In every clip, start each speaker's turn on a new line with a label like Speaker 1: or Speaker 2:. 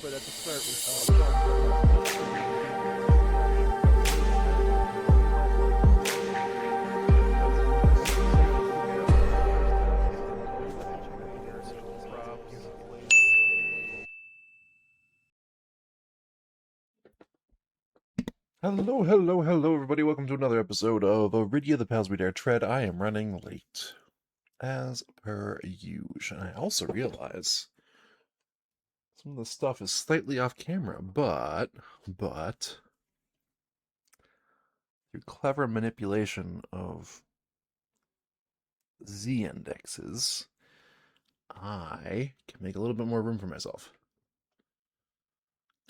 Speaker 1: but at the start we hello, everybody. Welcome to another episode of Arydia, the Paths We Dare Tread. I am running late, as per usual. And I also realize some of the stuff is slightly off camera, but through clever manipulation of z-indexes, I can make a little bit more room for myself.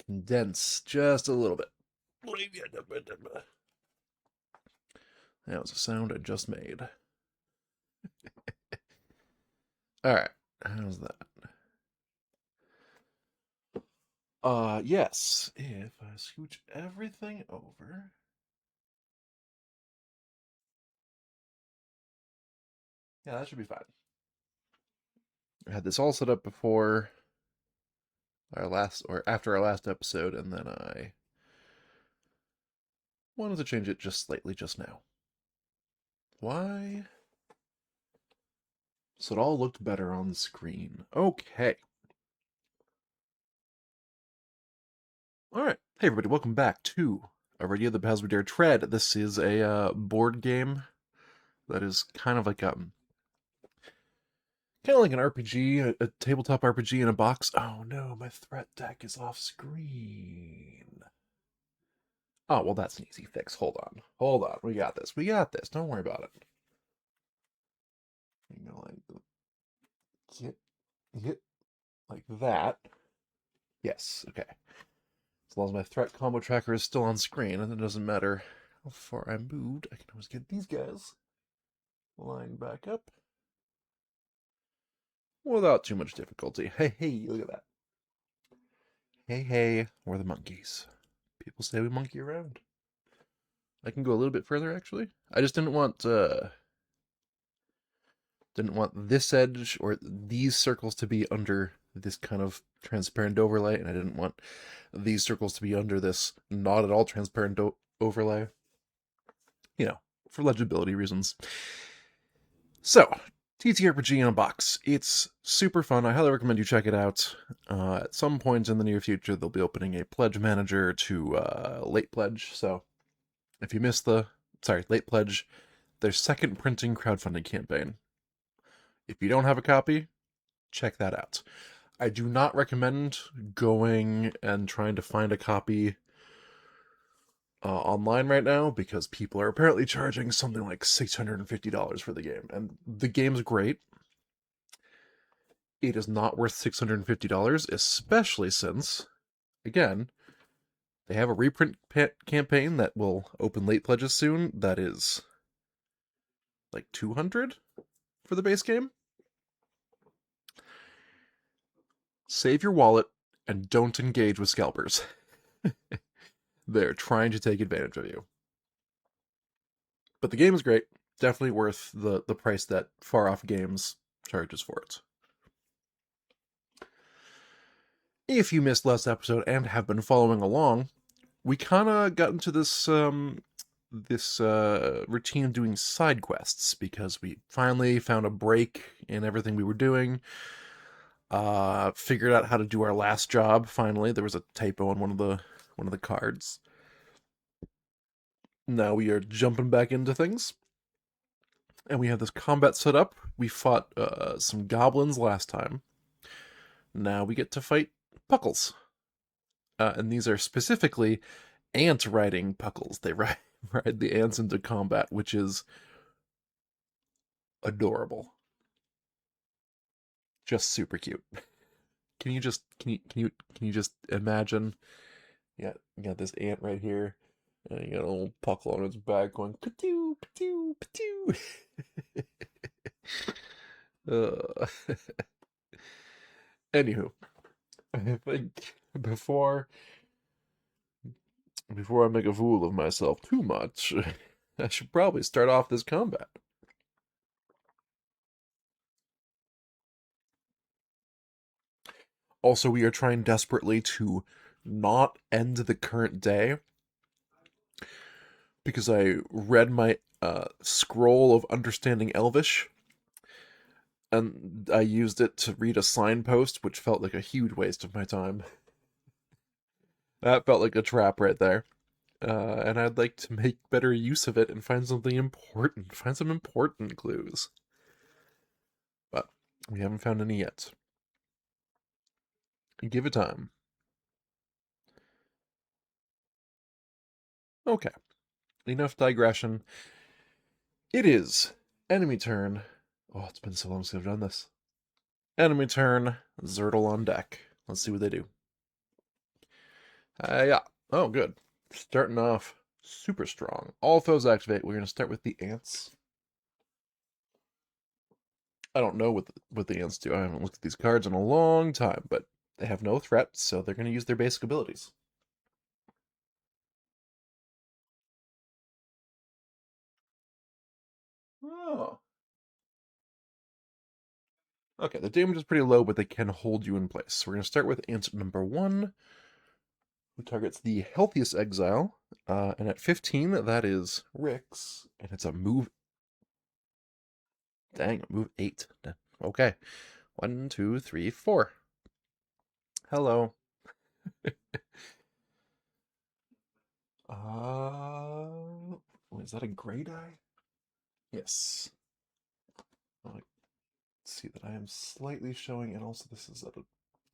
Speaker 1: Condense just a little bit. That was a sound I just made. Alright, how's that? Yes, if I scooch everything over. Yeah, that should be fine. I had this all set up before our last, or after our last episode, and then I wanted to change it just slightly just now. Why? So it all looked better on the screen. Okay. Alright. Hey everybody, welcome back to Arydia, the Paths We Dare Tread. This is a board game that is kind of like an RPG, a tabletop RPG in a box. Oh no, my threat deck is off screen. Oh, well, that's an easy fix. Hold on. We got this. Don't worry about it. You know, like, hit like that. Yes, okay. As long as my threat combo tracker is still on screen, and it doesn't matter how far I moved, I can always get these guys lined back up without too much difficulty. Hey, look at that. Hey, we're the monkeys. People say we monkey around. I can go a little bit further, actually. I just didn't want this edge or these circles to be under this kind of transparent overlay, and I didn't want these circles to be under this not at all transparent overlay. You know, for legibility reasons. So, TTRPG in a box. It's super fun. I highly recommend you check it out. At some point in the near future, they'll be opening a pledge manager to late pledge. So, if you missed late pledge, their second printing crowdfunding campaign. If you don't have a copy, check that out. I do not recommend going and trying to find a copy online right now because people are apparently charging something like $650 for the game. And the game's great. It is not worth $650, especially since, again, they have a reprint campaign that will open late pledges soon that is like $200 for the base game. Save your wallet and don't engage with scalpers. They're trying to take advantage of you. But the game is great. Definitely worth the price that Far Off Games charges for it. If you missed last episode and have been following along, we kind of got into this routine of doing side quests because we finally found a break in everything we were doing. Figured out how to do our last job. Finally, there was a typo on one of the cards. Now we are jumping back into things, and we have this combat set up. We fought some goblins last time. Now we get to fight puckles, and these are specifically ant riding puckles. They ride the ants into combat, which is adorable. Just super cute. Can you just imagine? Yeah, you got this ant right here, and you got a little puckle on its back going patoo patoo patoo. Anywho, I think before I make a fool of myself too much, I should probably start off this combat. Also, we are trying desperately to not end the current day because I read my scroll of understanding Elvish, and I used it to read a signpost, which felt like a huge waste of my time. That felt like a trap right there. And I'd like to make better use of it and find something important. Find some important clues. But we haven't found any yet. Give it time. Okay. Enough digression. It is enemy turn. Oh, it's been so long since I've done this. Enemy turn. Zertle on deck. Let's see what they do. Yeah. Oh, good. Starting off super strong. All foes activate. We're going to start with the ants. I don't know what the ants do. I haven't looked at these cards in a long time, but they have no threat, so they're going to use their basic abilities. Oh. Okay, the damage is pretty low, but they can hold you in place. So we're going to start with ant number 1, who targets the healthiest exile. And at 15, that is Rix, and it's a move. Dang, move 8. Okay. 1, 2, 3, 4. Hello. Is that a gray die? Yes. I see that I am slightly showing, and also this is at a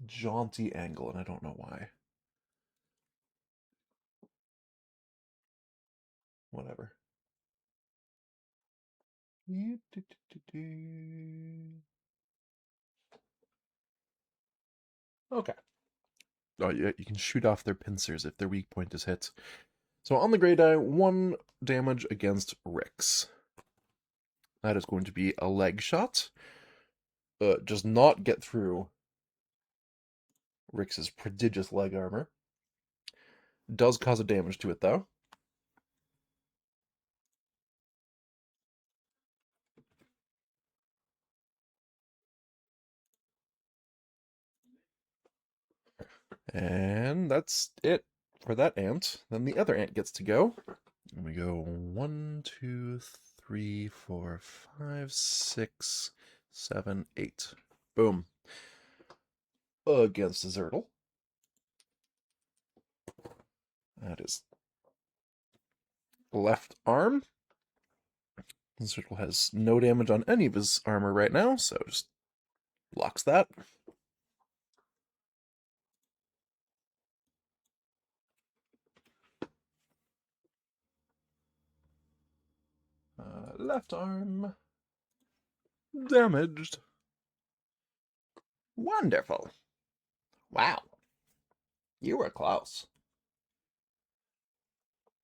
Speaker 1: jaunty angle, and I don't know why. Whatever. Okay. Oh, yeah, you can shoot off their pincers if their weak point is hit. So on the gray die, 1 damage against Rix. That is going to be a leg shot. Does not get through Rix's prodigious leg armor. Does cause a damage to it, though. And that's it for that ant. Then the other ant gets to go. And we go 1, 2, 3, 4, 5, 6, 7, 8. Boom. Against Zertle. That is left arm. Zertle has no damage on any of his armor right now, so just blocks that. Left arm damaged. Wonderful. Wow. You were close.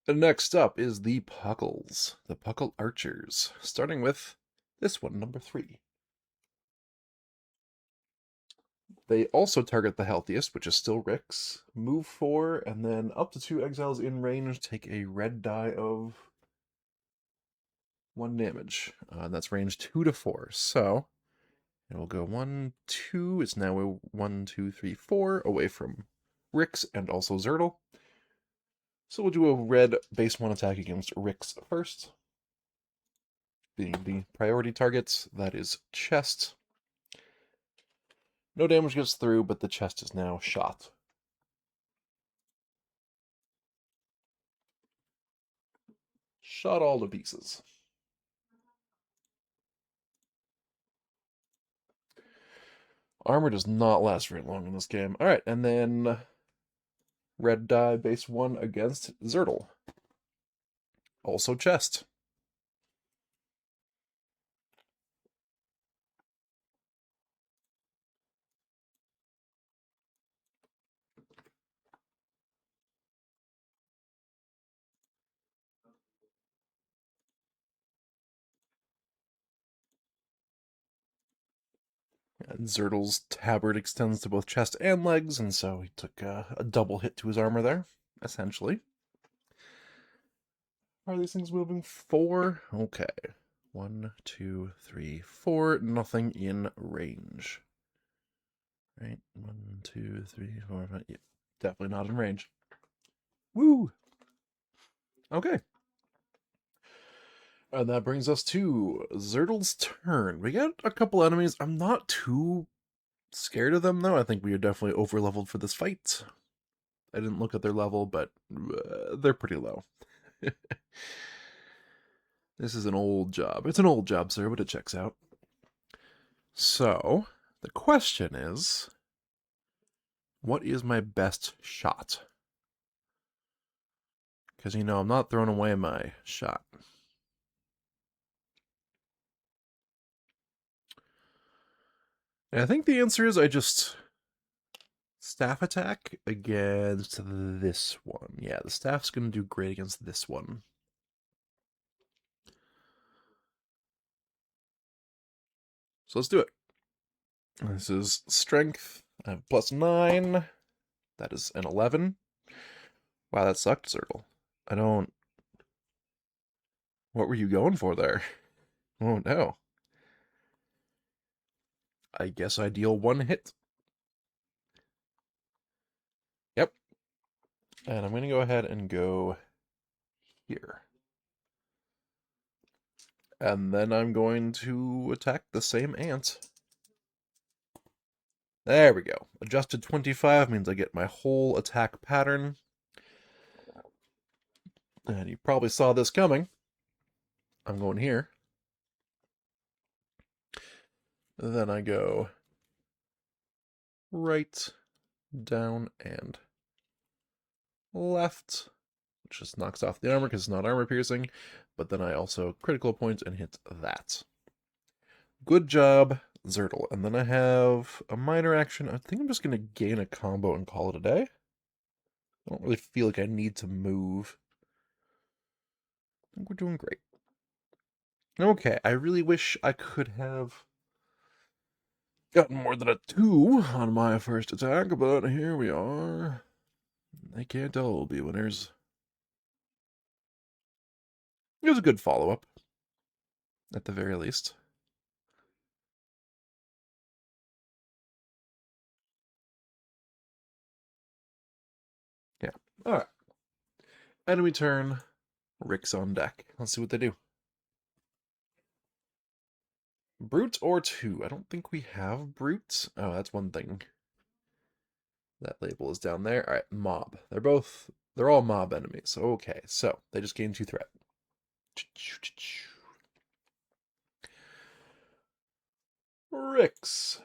Speaker 1: Next up is the Puckles, the Puckle Archers, starting with this one, number 3. They also target the healthiest, which is still Rix. Move 4, and then up to 2 exiles in range take a red die of 1 damage. That's range 2 to 4. So it will go 1, 2. It's now a 1, 2, 3, 4 away from Rix and also Zertle. So we'll do a red base 1 attack against Rix first. Being the priority targets, that is chest. No damage gets through, but the chest is now shot. Shot all to pieces. Armor does not last very long in this game. Alright, and then red die base 1 against Zertle. Also chest. And Zertle's tabard extends to both chest and legs, and so he took a double hit to his armor there, essentially. Are these things moving? 4? Okay. 1, 2, 3, 4. Nothing in range. Right, 1, 2, 3, 4, 5. Yeah, definitely not in range. Woo! Okay. And that brings us to Zertle's turn. We got a couple enemies. I'm not too scared of them, though. I think we are definitely over-leveled for this fight. I didn't look at their level, but they're pretty low. This is an old job. It's an old job, sir, but it checks out. So, the question is, what is my best shot? Because, you know, I'm not throwing away my shot. And I think the answer is I just staff attack against this one. Yeah, the staff's going to do great against this one. So let's do it. This is strength. I have +9. That is an 11. Wow, that sucked, Zertle. I don't... What were you going for there? Oh, no. I guess I deal 1 hit. Yep. And I'm going to go ahead and go here. And then I'm going to attack the same ant. There we go. Adjusted 25 means I get my whole attack pattern. And you probably saw this coming. I'm going here. Then I go right, down, and left, which just knocks off the armor because it's not armor piercing. But then I also critical point and hit that. Good job, Zertle. And then I have a minor action. I think I'm just going to gain a combo and call it a day. I don't really feel like I need to move. I think we're doing great. Okay, I really wish I could have gotten more than a 2 on my first attack, but here we are. They can't all be winners. It was a good follow-up, at the very least. Yeah. Alright. Enemy turn. Rick's on deck. Let's see what they do. Brute or 2? I don't think we have Brute. Oh, that's one thing. That label is down there. Alright, Mob. They're all mob enemies. Okay, so they just gain 2 threat. Rix.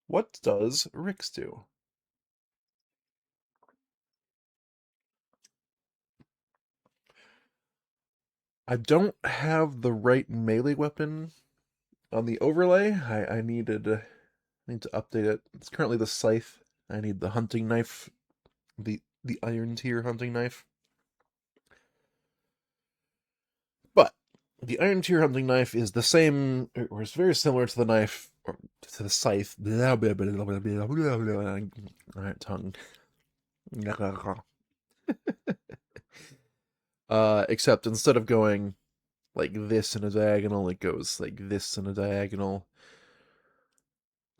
Speaker 1: What does Rix do? I don't have the right melee weapon on the overlay. I need to update it. It's currently the scythe. I need the hunting knife, the iron tier hunting knife. But the iron tier hunting knife is the same, or it's very similar to the knife, or to the scythe. Alright, tongue. Except instead of going like this in a diagonal, it goes like this in a diagonal.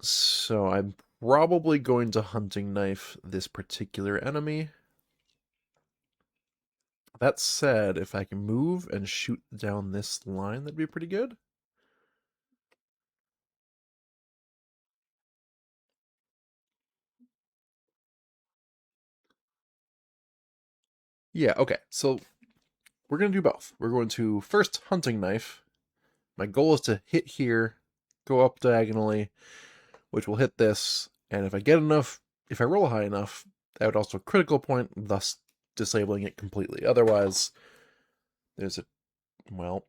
Speaker 1: So I'm probably going to hunting knife this particular enemy. That said, if I can move and shoot down this line, that'd be pretty good. Yeah, okay. So we're going to do both. We're going to first hunting knife. My goal is to hit here, go up diagonally, which will hit this. And if I get enough, if I roll high enough, that would also critical point, thus disabling it completely. Otherwise, there's a, well,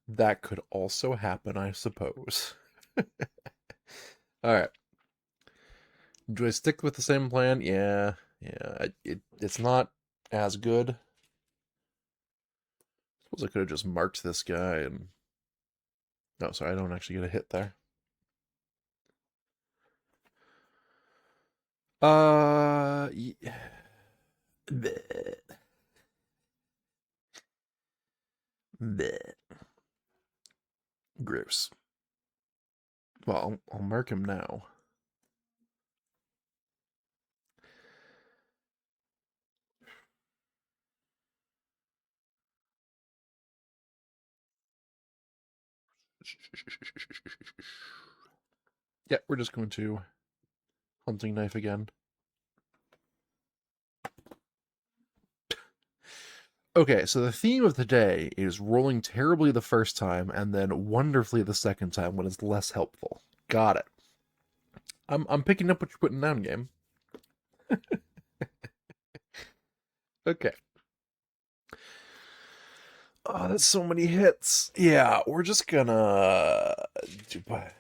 Speaker 1: that could also happen, I suppose. All right. Do I stick with the same plan? Yeah. It's not as good. I suppose I could have just marked this guy and... No, sorry, I don't actually get a hit there. Yeah. Bleh. Bleh. Gross. Well, I'll mark him now. Yeah, we're just going to hunting knife again. Okay, so the theme of the day is rolling terribly the first time and then wonderfully the second time when it's less helpful. Got it. I'm picking up what you're putting down, game. Okay. Oh, that's so many hits. Yeah, we're just gonna do. We're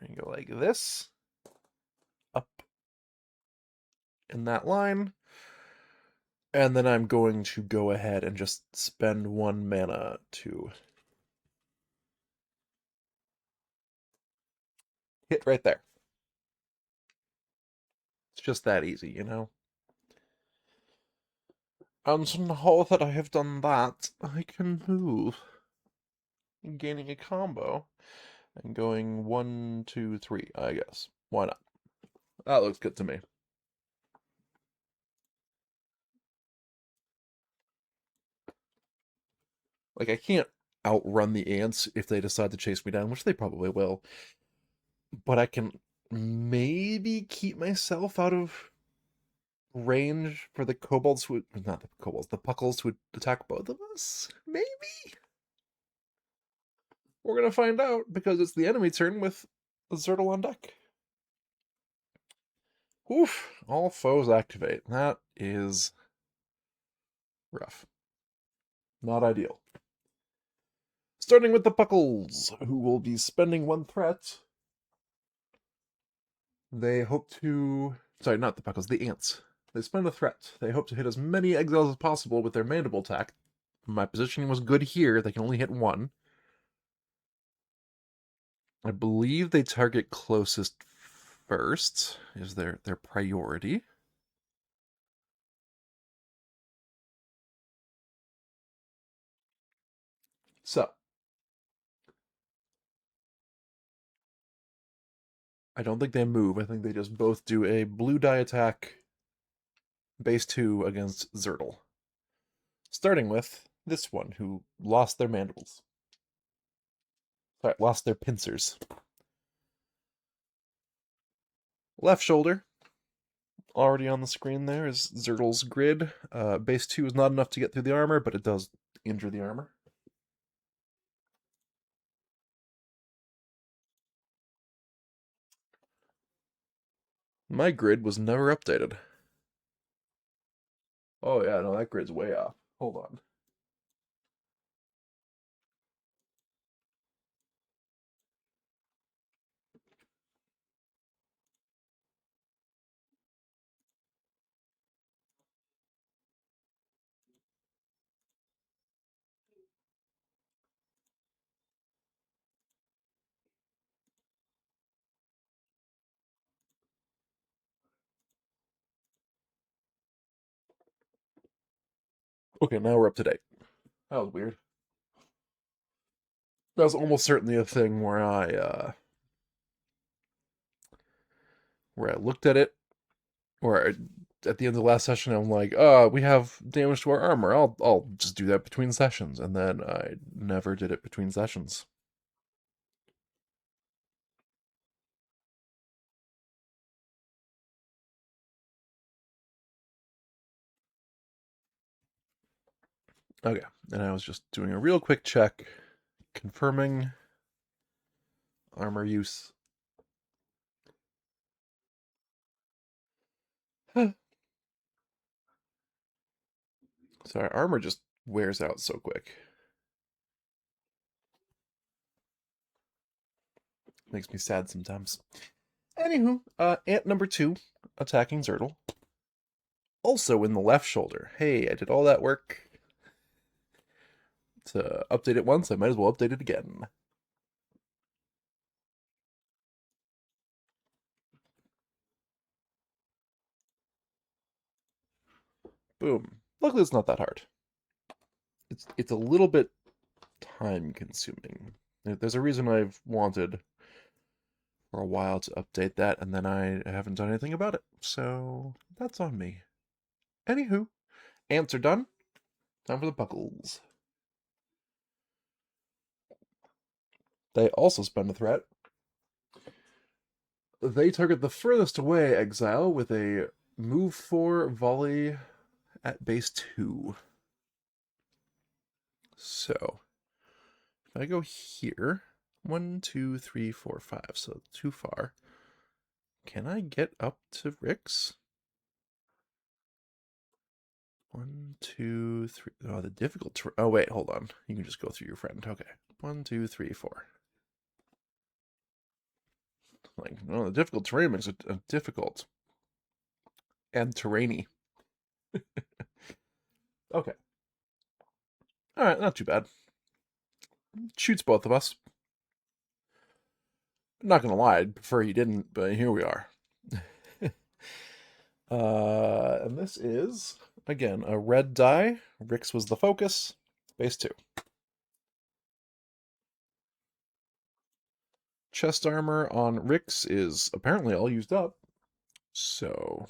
Speaker 1: gonna go like this, up in that line, and then I'm going to go ahead and just spend 1 mana to hit right there. It's just that easy, you know? And now that I have done that, I can move, gaining a combo, and going 1, 2, 3, I guess. Why not? That looks good to me. Like, I can't outrun the ants if they decide to chase me down, which they probably will. But I can maybe keep myself out of range for the kobolds who not the kobolds, the puckles who would attack both of us? Maybe? We're gonna find out because it's the enemy turn with the Zertle on deck. Oof, all foes activate. That is rough. Not ideal. Starting with the puckles, who will be spending 1 threat. They hope to. Sorry, not the puckles, the ants. They spend a threat. They hope to hit as many exiles as possible with their mandible attack. My positioning was good here. They can only hit 1. I believe they target closest first, is their priority. So, I don't think they move. I think they just both do a blue die attack, base 2 against Zertle. Starting with this one, who lost their mandibles. Sorry, lost their pincers. Left shoulder, already on the screen there, is Zertle's grid. Base 2 is not enough to get through the armor, but it does injure the armor. My grid was never updated. Oh yeah, no, that grid's way off. Hold on. Okay, now we're up to date. That was weird. That was almost certainly a thing where I looked at it, or at the end of the last session, I'm like, we have damage to our armor. I'll just do that between sessions, and then I never did it between sessions. Okay, and I was just doing a real quick check, confirming armor use. Sorry, armor just wears out so quick. Makes me sad sometimes. Anywho, ant number 2 attacking Zertle. Also in the left shoulder. Hey, I did all that work to update it once. I might as well update it again. Boom. Luckily, it's not that hard. it's a little bit time consuming. There's a reason I've wanted for a while to update that, and then I haven't done anything about it. So that's on me. Anywho, ants are done. Time for the buckles. They also spend a threat. They target the furthest away exile with a move 4 volley at base 2. So, if I go here, 1, 2, 3, 4, 5, so too far. Can I get up to Rix? 1, 2, 3. Oh, the difficult. Oh, wait, hold on. You can just go through your friend. Okay. 1, 2, 3, 4. Like, no, the difficult terrain makes it difficult and terrainy. Okay. All right, not too bad. Shoots both of us. Not gonna lie, I'd prefer he didn't, but here we are. And this is, again, a red die. Rix was the focus. Base 2. Chest armor on Rix is apparently all used up. So...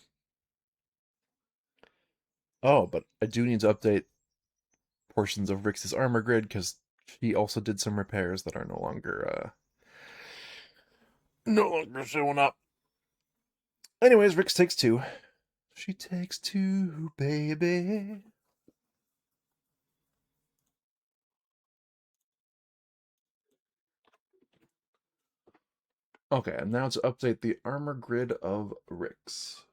Speaker 1: Oh, but I do need to update portions of Rix's armor grid, because he also did some repairs that are no longer showing up. Anyways, Rix takes 2. She takes 2, baby. Okay, and now to update the armor grid of Rix.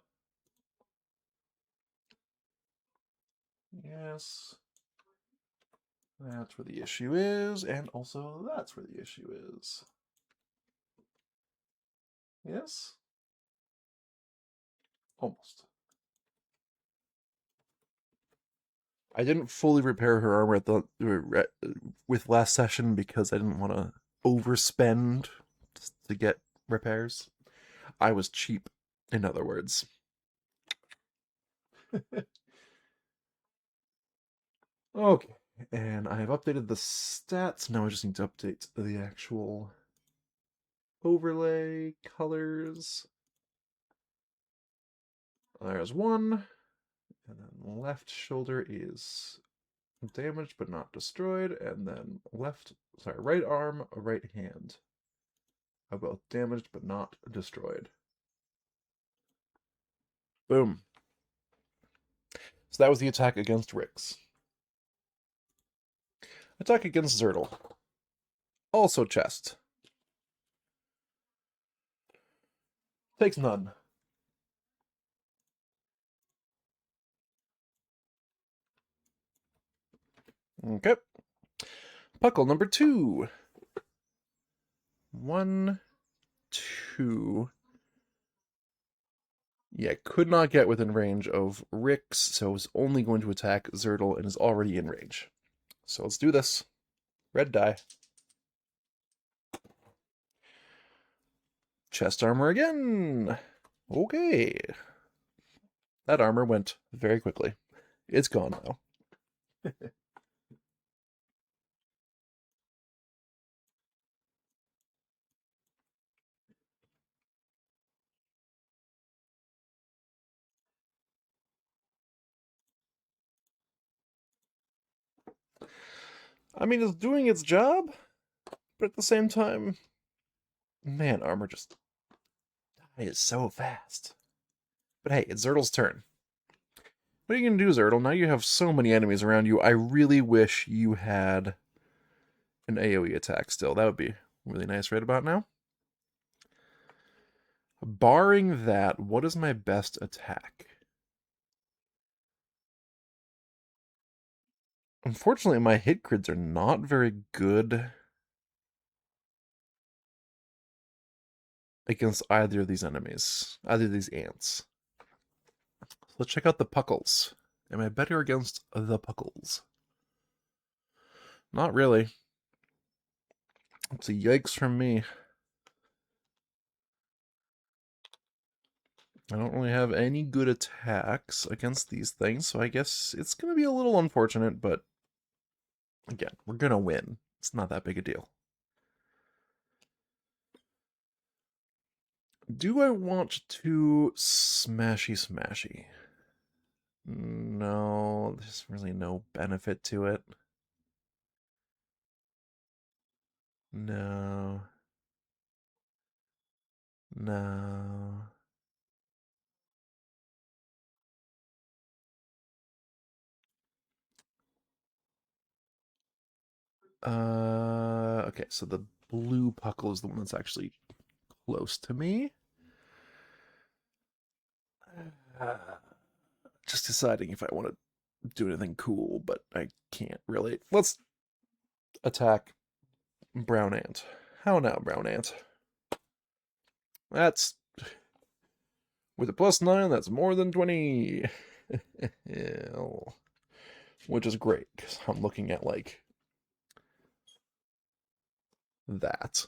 Speaker 1: Yes. That's where the issue is, and also that's where the issue is. Yes? Almost. I didn't fully repair her armor at the with last session because I didn't want to overspend to get repairs. I was cheap, in other words. Okay, and I have updated the stats. Now I just need to update the actual overlay colors. There's 1, and then left shoulder is damaged but not destroyed, and then right arm, right hand are both damaged but not destroyed. Boom. So that was the attack against Rix. Attack against Zertle. Also chest. Takes none. Okay. Puckle number 2. 1, 2. Yeah, could not get within range of Rix, so is only going to attack Zertle and is already in range. So let's do this. Red die. Chest armor again. Okay. That armor went very quickly. It's gone now. I mean, it's doing its job, but at the same time, man, armor just dies so fast. But hey, it's Zertle's turn. What are you going to do, Zertle? Now you have so many enemies around you. I really wish you had an AoE attack still. That would be really nice right about now. Barring that, what is my best attack? Unfortunately, my hit grids are not very good against either of these enemies, either of these ants. So let's check out the Puckles. Am I better against the Puckles? Not really. It's a yikes from me. I don't really have any good attacks against these things, so I guess it's going to be a little unfortunate, but Again, we're gonna win. It's not that big a deal. Do I want to smashy smashy? No, there's really no benefit to it. No. No. Okay, so the blue puckle is the one that's actually close to me. Uh, just deciding if I want to do anything cool, but I can't really. Let's attack Brown Ant. How now, Brown Ant? That's with a +9, that's more than 20. Which is great, because I'm looking at like that.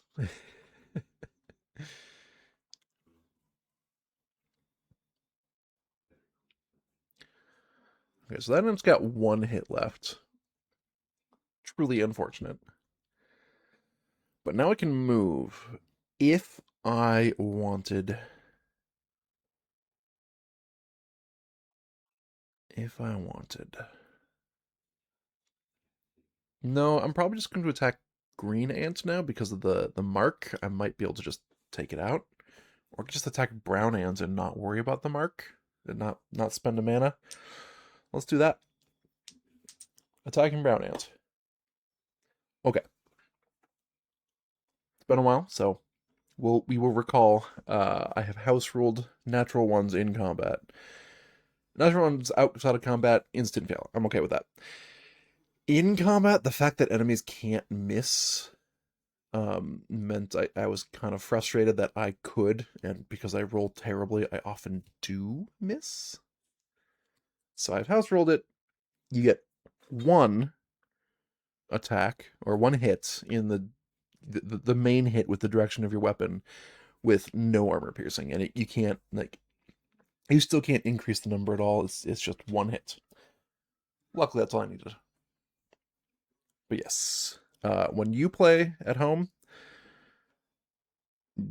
Speaker 1: Okay, so that one's got one hit left. Truly unfortunate. But now I can move. If I wanted. If I wanted. No, I'm probably just going to attack green ants now because of the mark. I might be able to just take it out. Or just attack brown ants and not worry about the mark. And not spend a mana. Let's do that. Attacking brown ants. Okay. It's been a while, so we will recall I have house ruled natural ones in combat. Natural ones outside of combat, instant fail. I'm okay with that. In combat, the fact that enemies can't miss meant I was kind of frustrated that I could, and because I roll terribly, I often do miss. So I've house rolled it. You get one attack or one hit in the main hit with the direction of your weapon with no armor piercing, and you can't like you still can't increase the number at all. It's just one hit. Luckily, that's all I needed. But yes, when you play at home,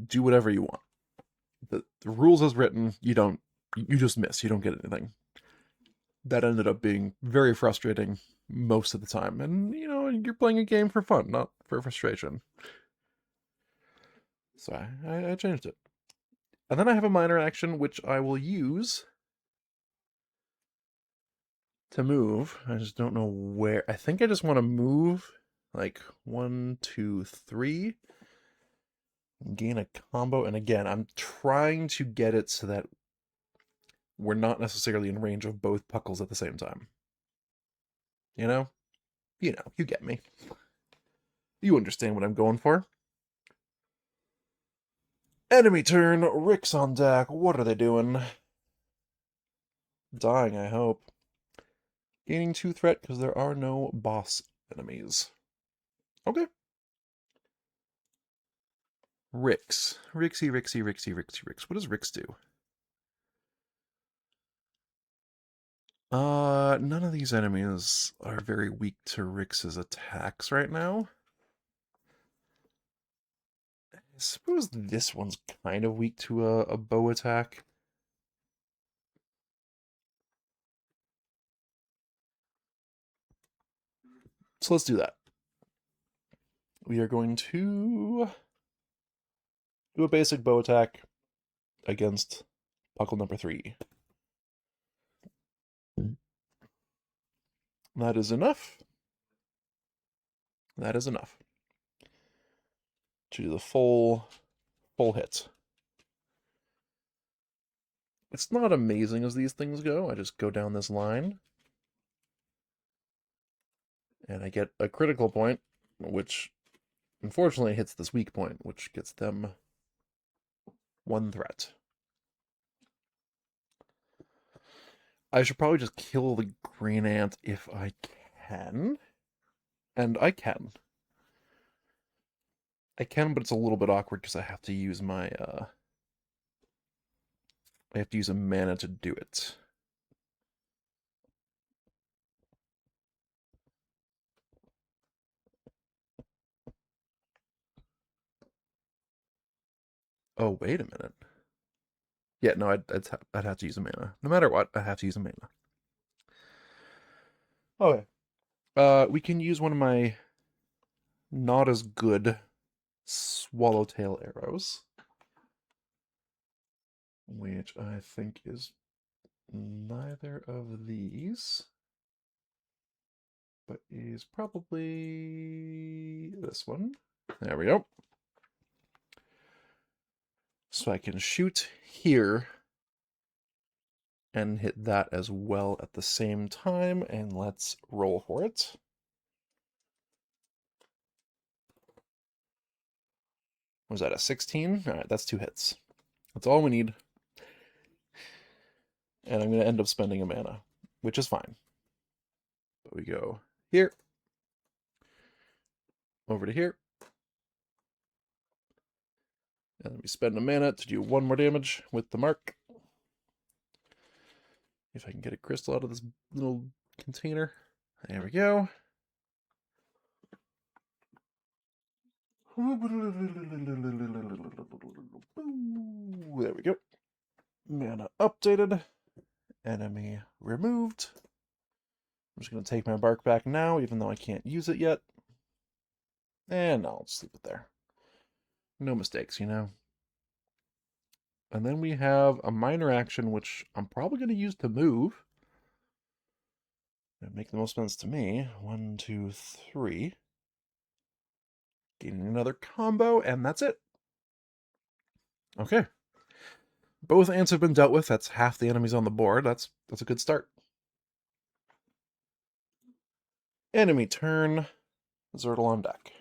Speaker 1: do whatever you want. The rules as written, you just miss. You don't get anything. That ended up being very frustrating most of the time. And you're playing a game for fun, not for frustration. So I changed it. And then I have a minor action which I will use to move. I just don't know where. I think I just want to move like 1, 2, 3. Gain a combo. And again, I'm trying to get it so that we're not necessarily in range of both puckles at the same time. You know? You get me. You understand what I'm going for. Enemy turn. Rick's on deck. What are they doing? Dying, I hope. Gaining 2 threat because there are no boss enemies. Okay. Ricks. Rixy, Rixy, Rixy, Rixy, Rix. What does Rix do? None of these enemies are very weak to Rix's attacks right now. I suppose this one's kind of weak to a bow attack. So let's do that. We are going to do a basic bow attack against puckle number 3. That is enough. That is enough to do the full hit. It's not amazing as these things go. I just go down this line and I get a critical point, which unfortunately hits this weak point, which gets them 1 threat. I should probably just kill the green ant if I can. And I can. I can, but it's a little bit awkward because I have to use my I have to use a mana to do it. Oh, wait a minute. Yeah, no, I'd have to use a mana. No matter what, I have to use a mana. Okay. We can use one of my not as good swallowtail arrows, which I think is neither of these, but is probably this one. There we go. So I can shoot here and hit that as well at the same time, and let's roll for it. Was that a 16? All right, that's 2 hits. That's all we need. And I'm going to end up spending a mana, which is fine. But we go here, over to here, and we spend a mana to do 1 more damage with the mark. If I can get a crystal out of this little container. There we go. There we go. Mana updated. Enemy removed. I'm just going to take my bark back now, even though I can't use it yet. And I'll just leave it there. No mistakes, you know. And then we have a minor action, which I'm probably going to use to move. It'd make the most sense to me. 1, 2, 3. Gaining another combo, and that's it. Okay. Both ants have been dealt with. That's half the enemies on the board. That's a good start. Enemy turn. Zertle on deck.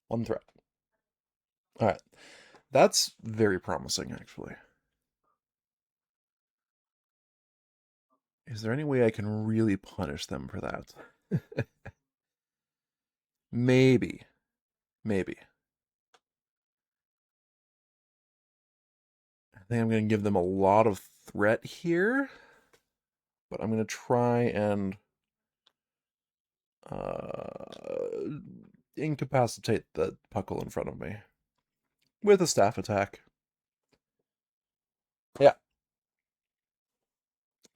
Speaker 1: 1 threat. Alright. That's very promising, actually. Is there any way I can really punish them for that? Maybe. Maybe. I think I'm going to give them a lot of threat here. But I'm going to try and incapacitate the puckle in front of me with a staff attack. Yeah.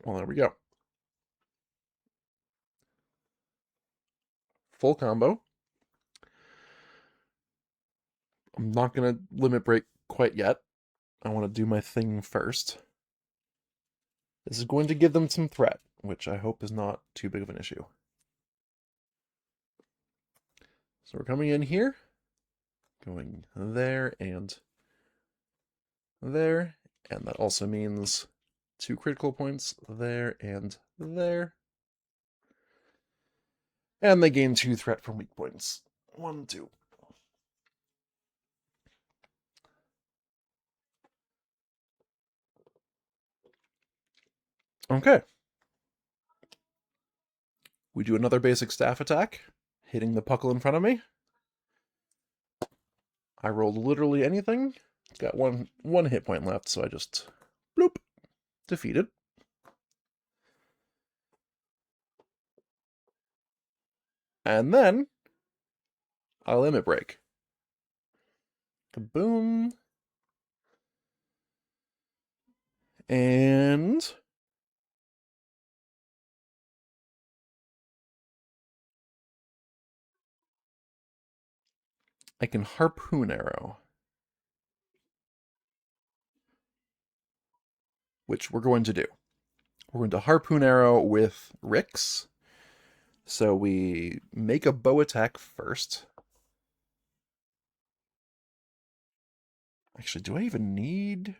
Speaker 1: Well, there we go. Full combo. I'm not going to limit break quite yet. I want to do my thing first. This is going to give them some threat, which I hope is not too big of an issue. So we're coming in here, going there and there, and that also means 2 critical points there and there. And they gain 2 threat from weak points. 1, 2. Okay. We do another basic staff attack, hitting the puckle in front of me. I rolled literally anything. Got one hit point left, so I just bloop, defeated. And then I limit break. Kaboom. And I can harpoon arrow, which we're going to do. We're going to harpoon arrow with Rix. So we make a bow attack first. Actually, do I even need...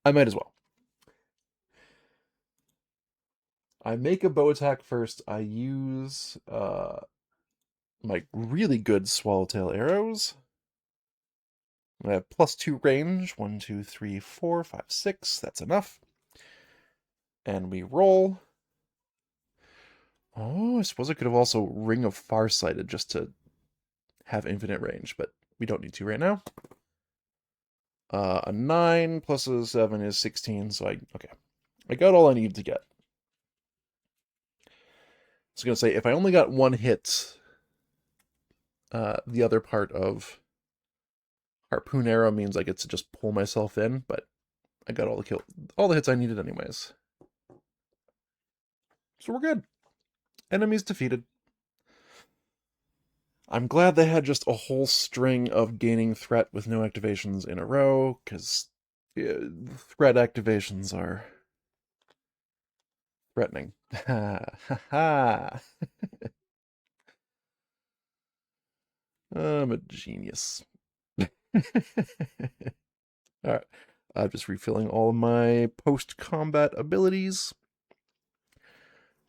Speaker 1: I might as well. I make a bow attack first. I use my really good swallowtail arrows. I have +2 range. 1, 2, 3, 4, 5, 6. That's enough. And we roll. Oh, I suppose I could have also Ring of Farsighted just to have infinite range, but we don't need to right now. A 9 plus a 7 is 16, so okay. I got all I need to get. I was going to say, if I only got 1 hit, the other part of Harpoon arrow means I get to just pull myself in, but I got all the hits I needed anyways. So we're good. Enemies defeated. I'm glad they had just a whole string of gaining threat with no activations in a row, because threat activations are threatening. Ha ha ha. I'm a genius. Alright. I'm just refilling all my post-combat abilities.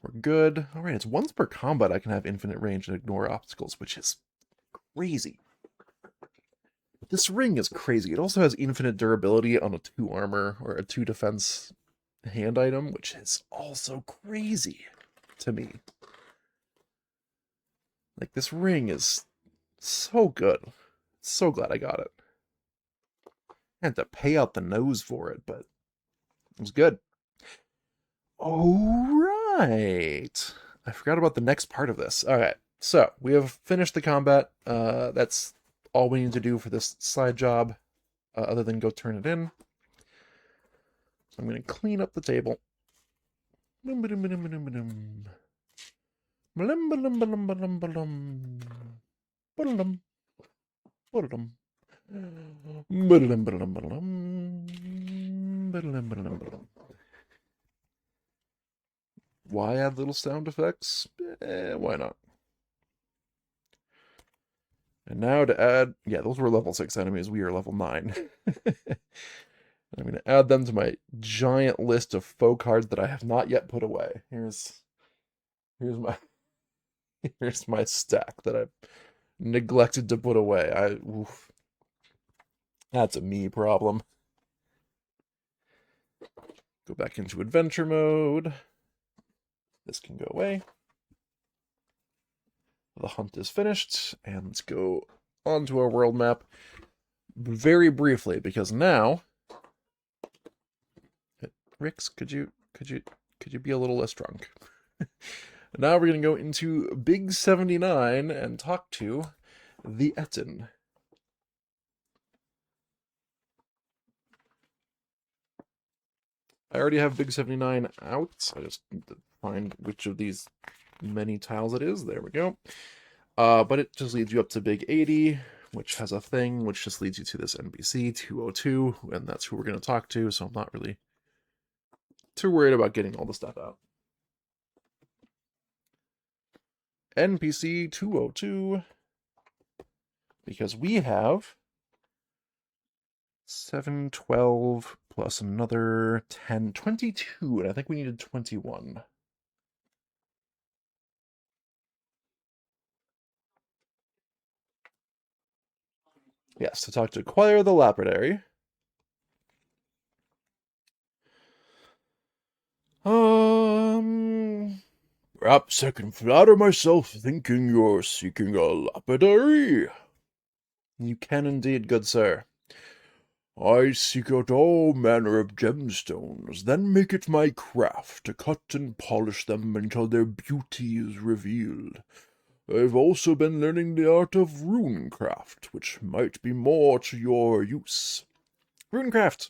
Speaker 1: We're good. Alright, it's once per combat I can have infinite range and ignore obstacles, which is crazy. This ring is crazy. It also has infinite durability on a 2 armor or a 2 defense hand item, which is also crazy to me. Like, this ring is so good. So glad I got it. I had to pay out the nose for it, but it was good. Alright. I forgot about the next part of this. Alright, so we have finished the combat. That's all we need to do for this side job, other than go turn it in. So I'm going to clean up the table. Why add little sound effects? Why not? And now to add, yeah, those were level 6 enemies. We are level 9. I'm going to add them to my giant list of faux cards that I have not yet put away. Here's my here's my stack that I've neglected to put away. Oof, that's a me problem. Go back into adventure mode. This can go away. The hunt is finished, and let's go onto our world map very briefly, because now, Rix, could you be a little less drunk? Now we're gonna go into Big 79 and talk to the Etten. I already have Big 79 out. I just need to find which of these many tiles it is. There we go. But it just leads you up to Big 80, which has a thing, which just leads you to this NPC 202, and that's who we're going to talk to, so I'm not really too worried about getting all the stuff out. NPC 202, because we have 7, 12, plus another 10, 22, and I think we needed 21. Yes, to talk to Choir the Lapidary. Perhaps I can flatter myself thinking you're seeking a lapidary. You can indeed, good sir. I seek out all manner of gemstones, then make it my craft to cut and polish them until their beauty is revealed. I've also been learning the art of runecraft, which might be more to your use. Runecraft!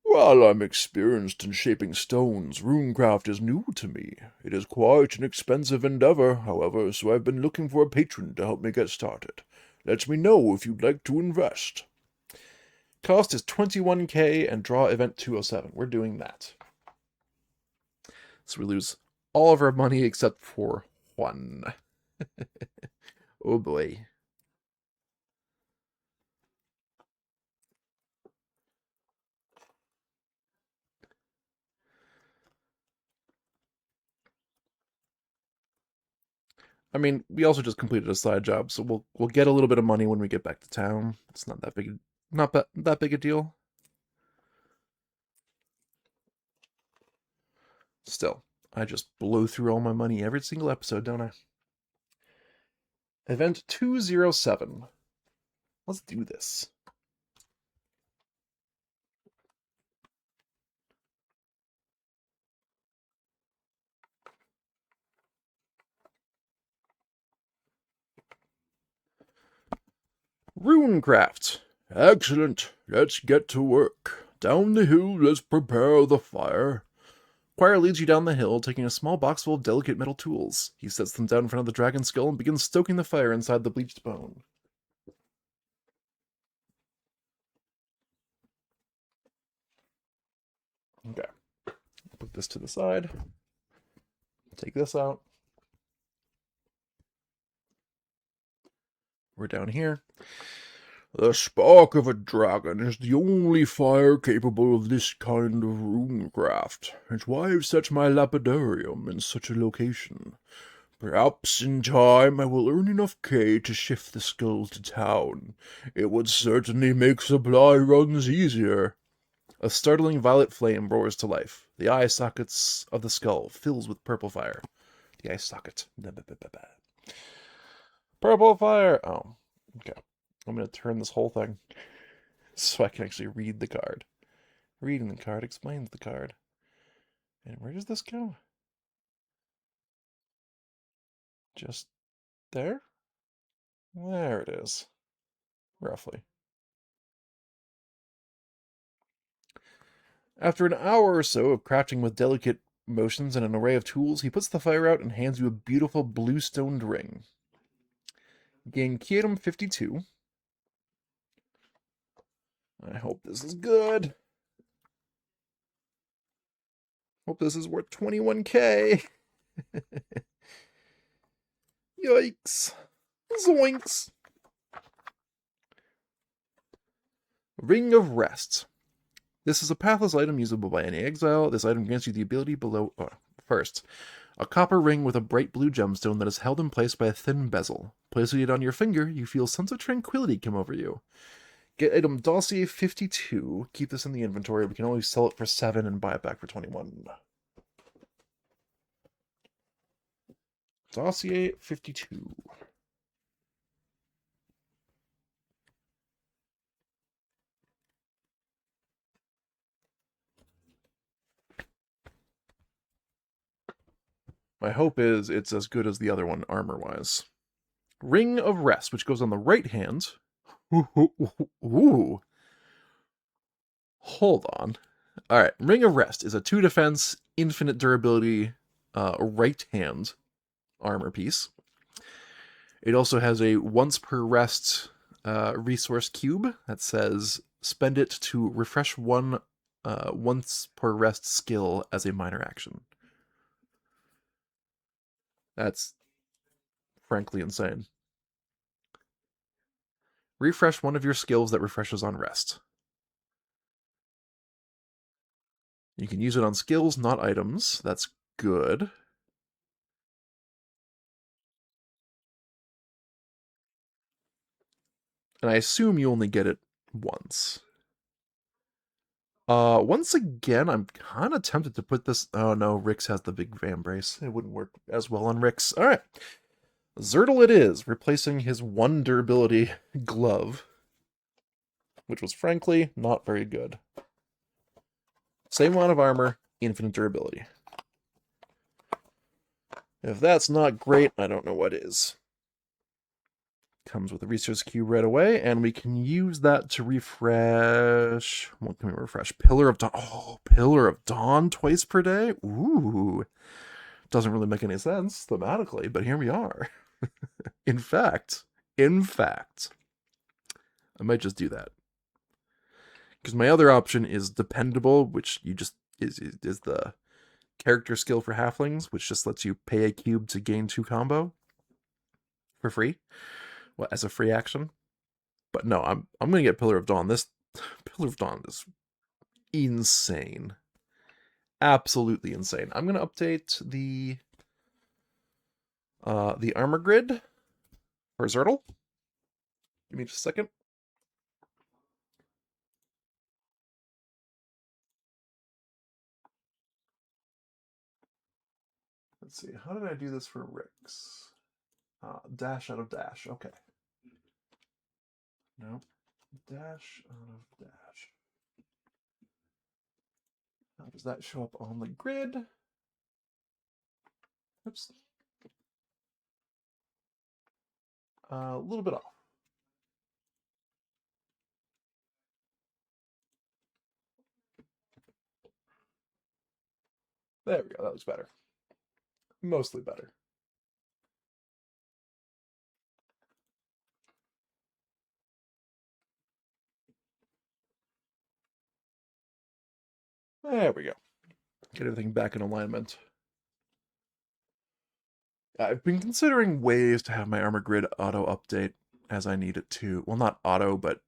Speaker 1: While I'm experienced in shaping stones, runecraft is new to me. It is quite an expensive endeavor, however, so I've been looking for a patron to help me get started. Let me know if you'd like to invest. Cost is 21k and draw event 207. We're doing that. So we lose all of our money except for 1. Oh boy. I mean, we also just completed a side job, so we'll get a little bit of money when we get back to town. It's not that big, not that big a deal. Still, I just blow through all my money every single episode, don't I? Event 207. Let's do this. Runecraft. Excellent. Let's get to work. Down the hill, let's prepare the fire. Choir leads you down the hill, taking a small box full of delicate metal tools. He sets them down in front of the dragon's skull and begins stoking the fire inside the bleached bone. Okay. Put this to the side. Take this out. We're down here. The spark of a dragon is the only fire capable of this kind of runecraft. It's why I've set my lapidarium in such a location. Perhaps in time I will earn enough K to shift the skull to town. It would certainly make supply runs easier. A startling violet flame roars to life. The eye sockets of the skull fills with purple fire. The eye socket. Purple fire! Oh, okay. I'm going to turn this whole thing so I can actually read the card. Reading the card explains the card. And where does this go? Just there? There it is. Roughly. After an hour or so of crafting with delicate motions and an array of tools, he puts the fire out and hands you a beautiful blue-stoned ring. Gain Ki item 52. I hope this is good. Hope this is worth 21K. Yikes. Zoinks. Ring of Rest. This is a pathless item usable by any exile. This item grants you the ability below... first, a copper ring with a bright blue gemstone that is held in place by a thin bezel. Placing it on your finger, you feel a sense of tranquility come over you. Get item Dossier 52. Keep this in the inventory. We can always sell it for 7 and buy it back for 21. Dossier 52. My hope is it's as good as the other one, armor-wise. Ring of Rest, which goes on the right hand. Ooh. Hold on. All right, Ring of Rest is a 2 defense, infinite durability, right hand armor piece. It also has a once per rest resource cube that says spend it to refresh one once per rest skill as a minor action. That's frankly insane. Refresh one of your skills that refreshes on rest. You can use it on skills, not items. That's good. And I assume you only get it once. Once again, I'm kind of tempted to put this... Oh no, Rix has the big van brace. It wouldn't work as well on Rix. Alright. Zertle it is, replacing his 1 durability glove, which was frankly not very good. Same amount of armor, infinite durability. If that's not great, I don't know what is. Comes with a resource cube right away, and we can use that to refresh... What can we refresh? Pillar of Dawn. Oh, Pillar of Dawn twice per day? Ooh. Doesn't really make any sense thematically, but here we are. In fact, I might just do that. Because my other option is Dependable, which you just is the character skill for halflings, which just lets you pay a cube to gain 2 combo for free. Well, as a free action. But no, I'm gonna get Pillar of Dawn. This Pillar of Dawn is insane. Absolutely insane. I'm gonna update the armor grid for Zertle. Give me just a second. Let's see, how did I do this for Rix? Dash out of dash, okay. Nope. Dash out of dash. How does that show up on the grid? Oops. A little bit off. There we go. That looks better. Mostly better. There we go. Get everything back in alignment. I've been considering ways to have my armor grid auto update as I need it to. Well, not auto, but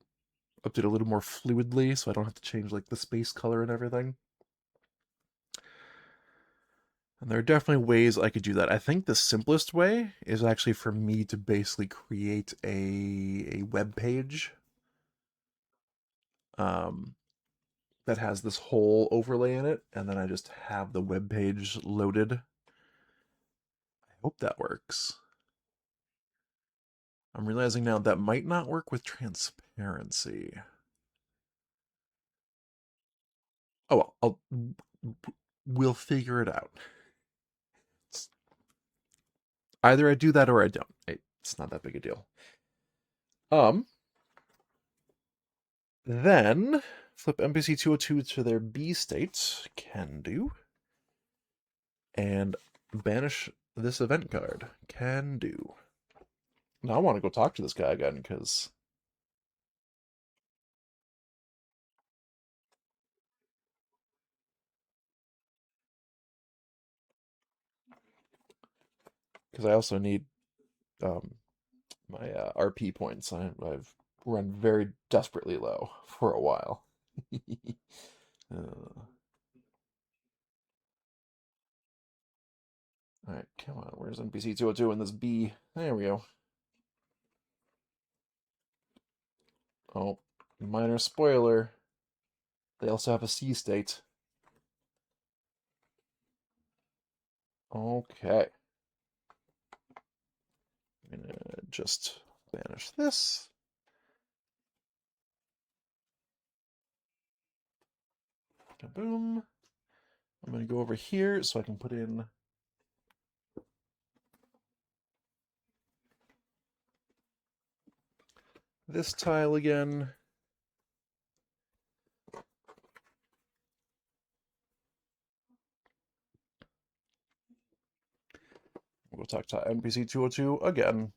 Speaker 1: update a little more fluidly so I don't have to change like the space color and everything. And there are definitely ways I could do that. I think the simplest way is actually for me to basically create a web page um, that has this whole overlay in it, and then I just have the web page loaded. I hope that works. I'm realizing now that might not work with transparency. Oh well, we'll figure it out. Either I do that or I don't. It's not that big a deal. Then flip NPC 202 to their B state. Can do. And banish this event card. Can do. Now I want to go talk to this guy again because I also need my RP points. I've run very desperately low for a while. All right, come on. Where's NPC 202 in this B? There we go. Oh, minor spoiler. They also have a C state. Okay. I'm gonna just banish this. Boom. I'm gonna go over here so I can put in this tile again. We'll talk to NPC 202 again.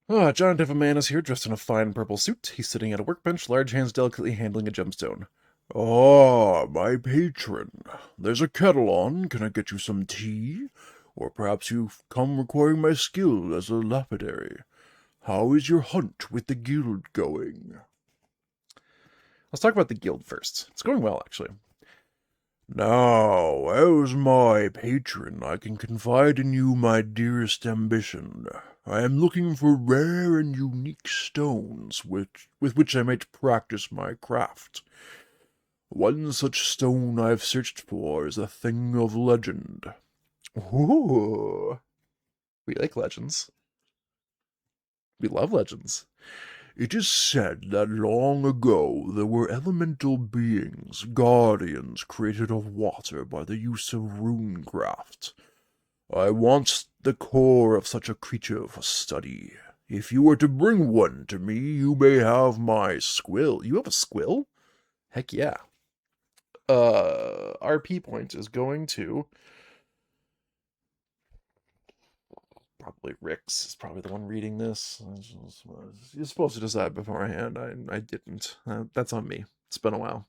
Speaker 1: Giant of a man is here, dressed in a fine purple suit. He's sitting at a workbench, large hands delicately handling a gemstone. Ah, my patron. There's a kettle on. Can I get you some tea? Or perhaps you've come requiring my skill as a lapidary. How is your hunt with the guild going? Let's talk about the guild first. It's going well, actually. Now, as my patron, I can confide in you my dearest ambition. I am looking for rare and unique stones with which I might practice my craft. One such stone I've searched for is a thing of legend. Ooh, we like legends. We love legends. It is said that long ago there were elemental beings, guardians created of water by the use of runecraft. I want the core of such a creature for study. If you were to bring one to me, you may have my squill. You have a squill? Heck yeah. RP point is going to probably Rick's is probably the one reading this. You're supposed to decide beforehand. I didn't. That's on me. It's been a while.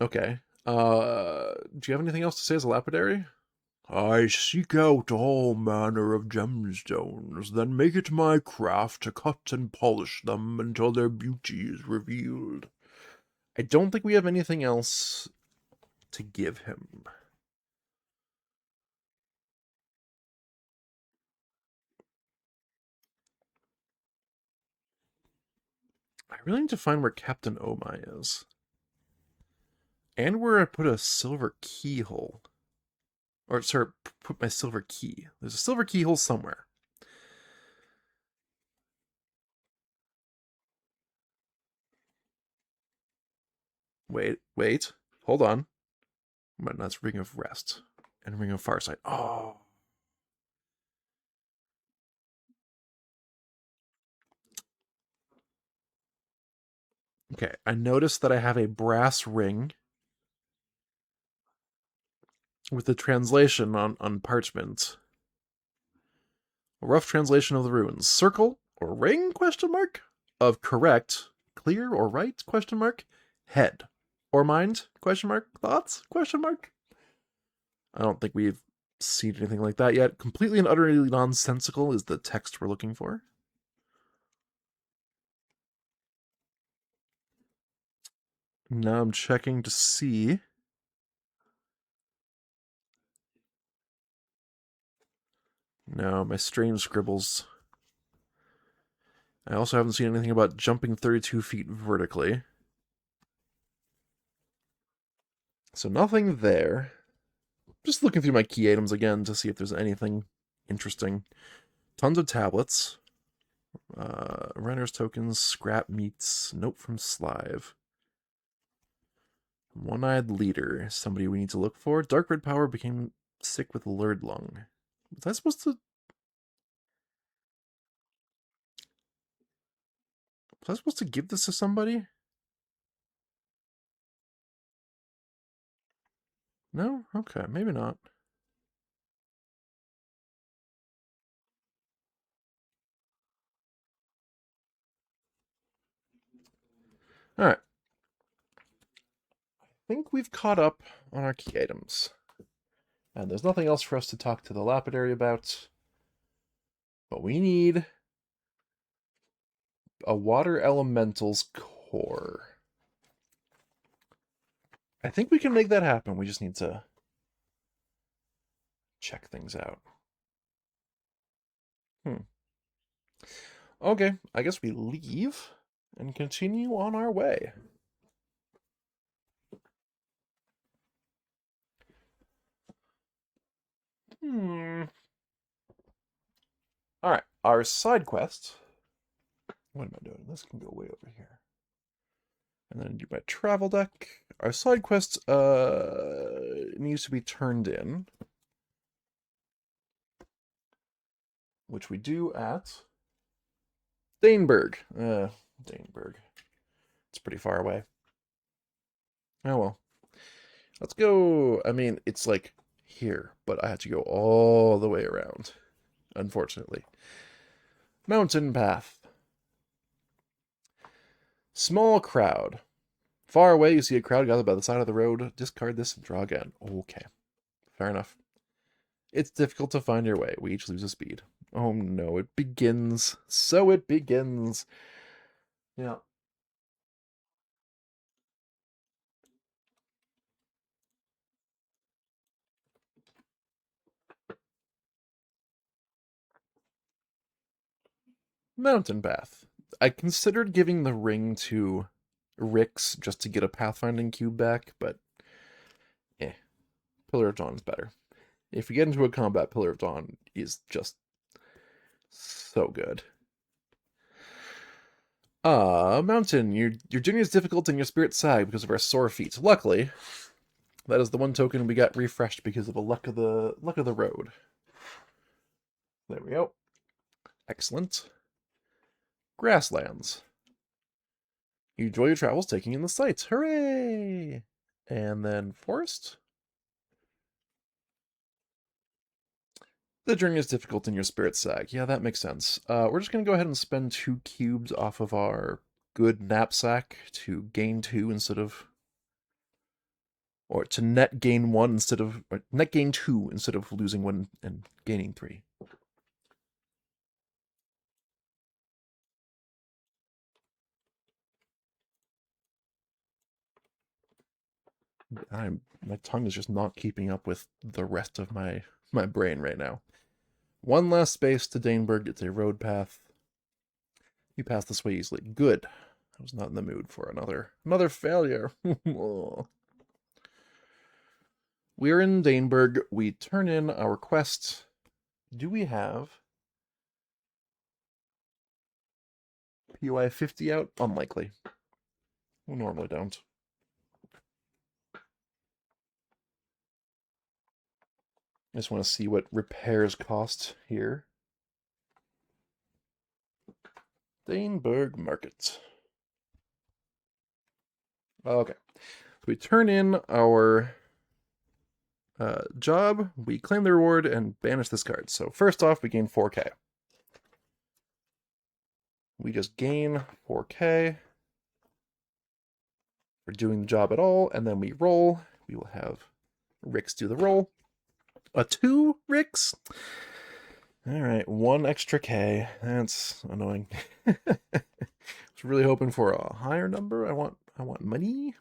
Speaker 1: Okay. Do you have anything else to say as a lapidary? I seek out all manner of gemstones, then make it my craft to cut and polish them until their beauty is revealed. I don't think we have anything else to give him. I really need to find where Captain Omai is. And where I put a silver keyhole. Or, sorry, put my silver key. There's a silver keyhole somewhere. Wait. Hold on. But that's Ring of Rest. And Ring of Farsight. Oh. Okay, I noticed that I have a brass ring with the translation on parchment. A rough translation of the runes. Circle or ring, question mark, of correct, clear or right, question mark, head or mind, question mark, thoughts, question mark. I don't think we've seen anything like that yet. Completely and utterly nonsensical is the text we're looking for. Now I'm checking to see. No, my strange scribbles. I also haven't seen anything about jumping 32 feet vertically. So nothing there. Just looking through my key items again to see if there's anything interesting. Tons of tablets. Runner's tokens, scrap meats, note from Slive. One-eyed leader, somebody we need to look for. Dark red power became sick with lured lung. Was I supposed to? Was I supposed to give this to somebody? No? Okay, maybe not. Alright. I think we've caught up on our key items. And there's nothing else for us to talk to the lapidary about. But we need a water elemental's core. I think we can make that happen. We just need to check things out. Okay, I guess we leave and continue on our way. Alright, our side quest. What am I doing? This can go way over here. And then do my travel deck. Our side quest needs to be turned in. Which we do at Daneberg. Daneberg. It's pretty far away. Oh well. Let's go. I mean, it's like here, but I have to go all the way around, unfortunately. Mountain path. Small crowd. Far away, you see a crowd gathered by the side of the road. Discard this and draw again. Okay. Fair enough. It's difficult to find your way. We each lose a speed. Oh no, it begins. So it begins. Yeah. Mountain path. I considered giving the ring to Rix just to get a pathfinding cube back, but Pillar of Dawn is better. If you get into a combat, Pillar of Dawn is just so good. Mountain. Your journey is difficult and your spirit sag because of our sore feet. Luckily, that is the one token we got refreshed because of the luck of the road. There we go. Excellent. Grasslands. You enjoy your travels taking in the sights. Hooray! And then forest. The journey is difficult and your spirit sag. Yeah, that makes sense. We're just going to go ahead and spend 2 cubes off of our good knapsack to gain 2 instead of... Or to net gain 1 instead of... Or net gain 2 instead of losing 1 and gaining 3. My tongue is just not keeping up with the rest of my brain right now. 1 last space to Daneberg. It's a road path. You pass this way easily. Good. I was not in the mood for another failure. We're in Daneberg. We turn in our quest. Do we have POI 50 out? Unlikely. We normally don't. I just want to see what repairs cost here. Daneberg Market. Okay. So we turn in our job, we claim the reward, and banish this card. So first off, we gain 4k. We just gain 4k for doing the job at all, and then we roll. We will have Rix do the roll. A 2, Rix? Alright, 1 extra k. That's annoying. I was really hoping for a higher number. I want money.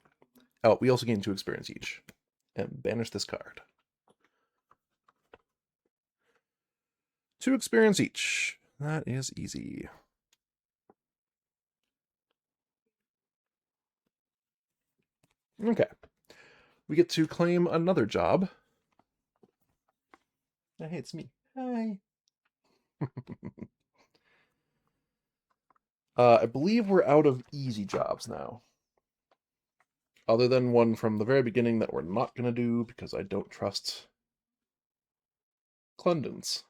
Speaker 1: Oh, we also gain 2 experience each. And banish this card. 2 experience each. That is easy. Okay. We get to claim another job. Hey, it's me. Hi. I believe we're out of easy jobs now. Other than one from the very beginning that we're not going to do because I don't trust Clendon's.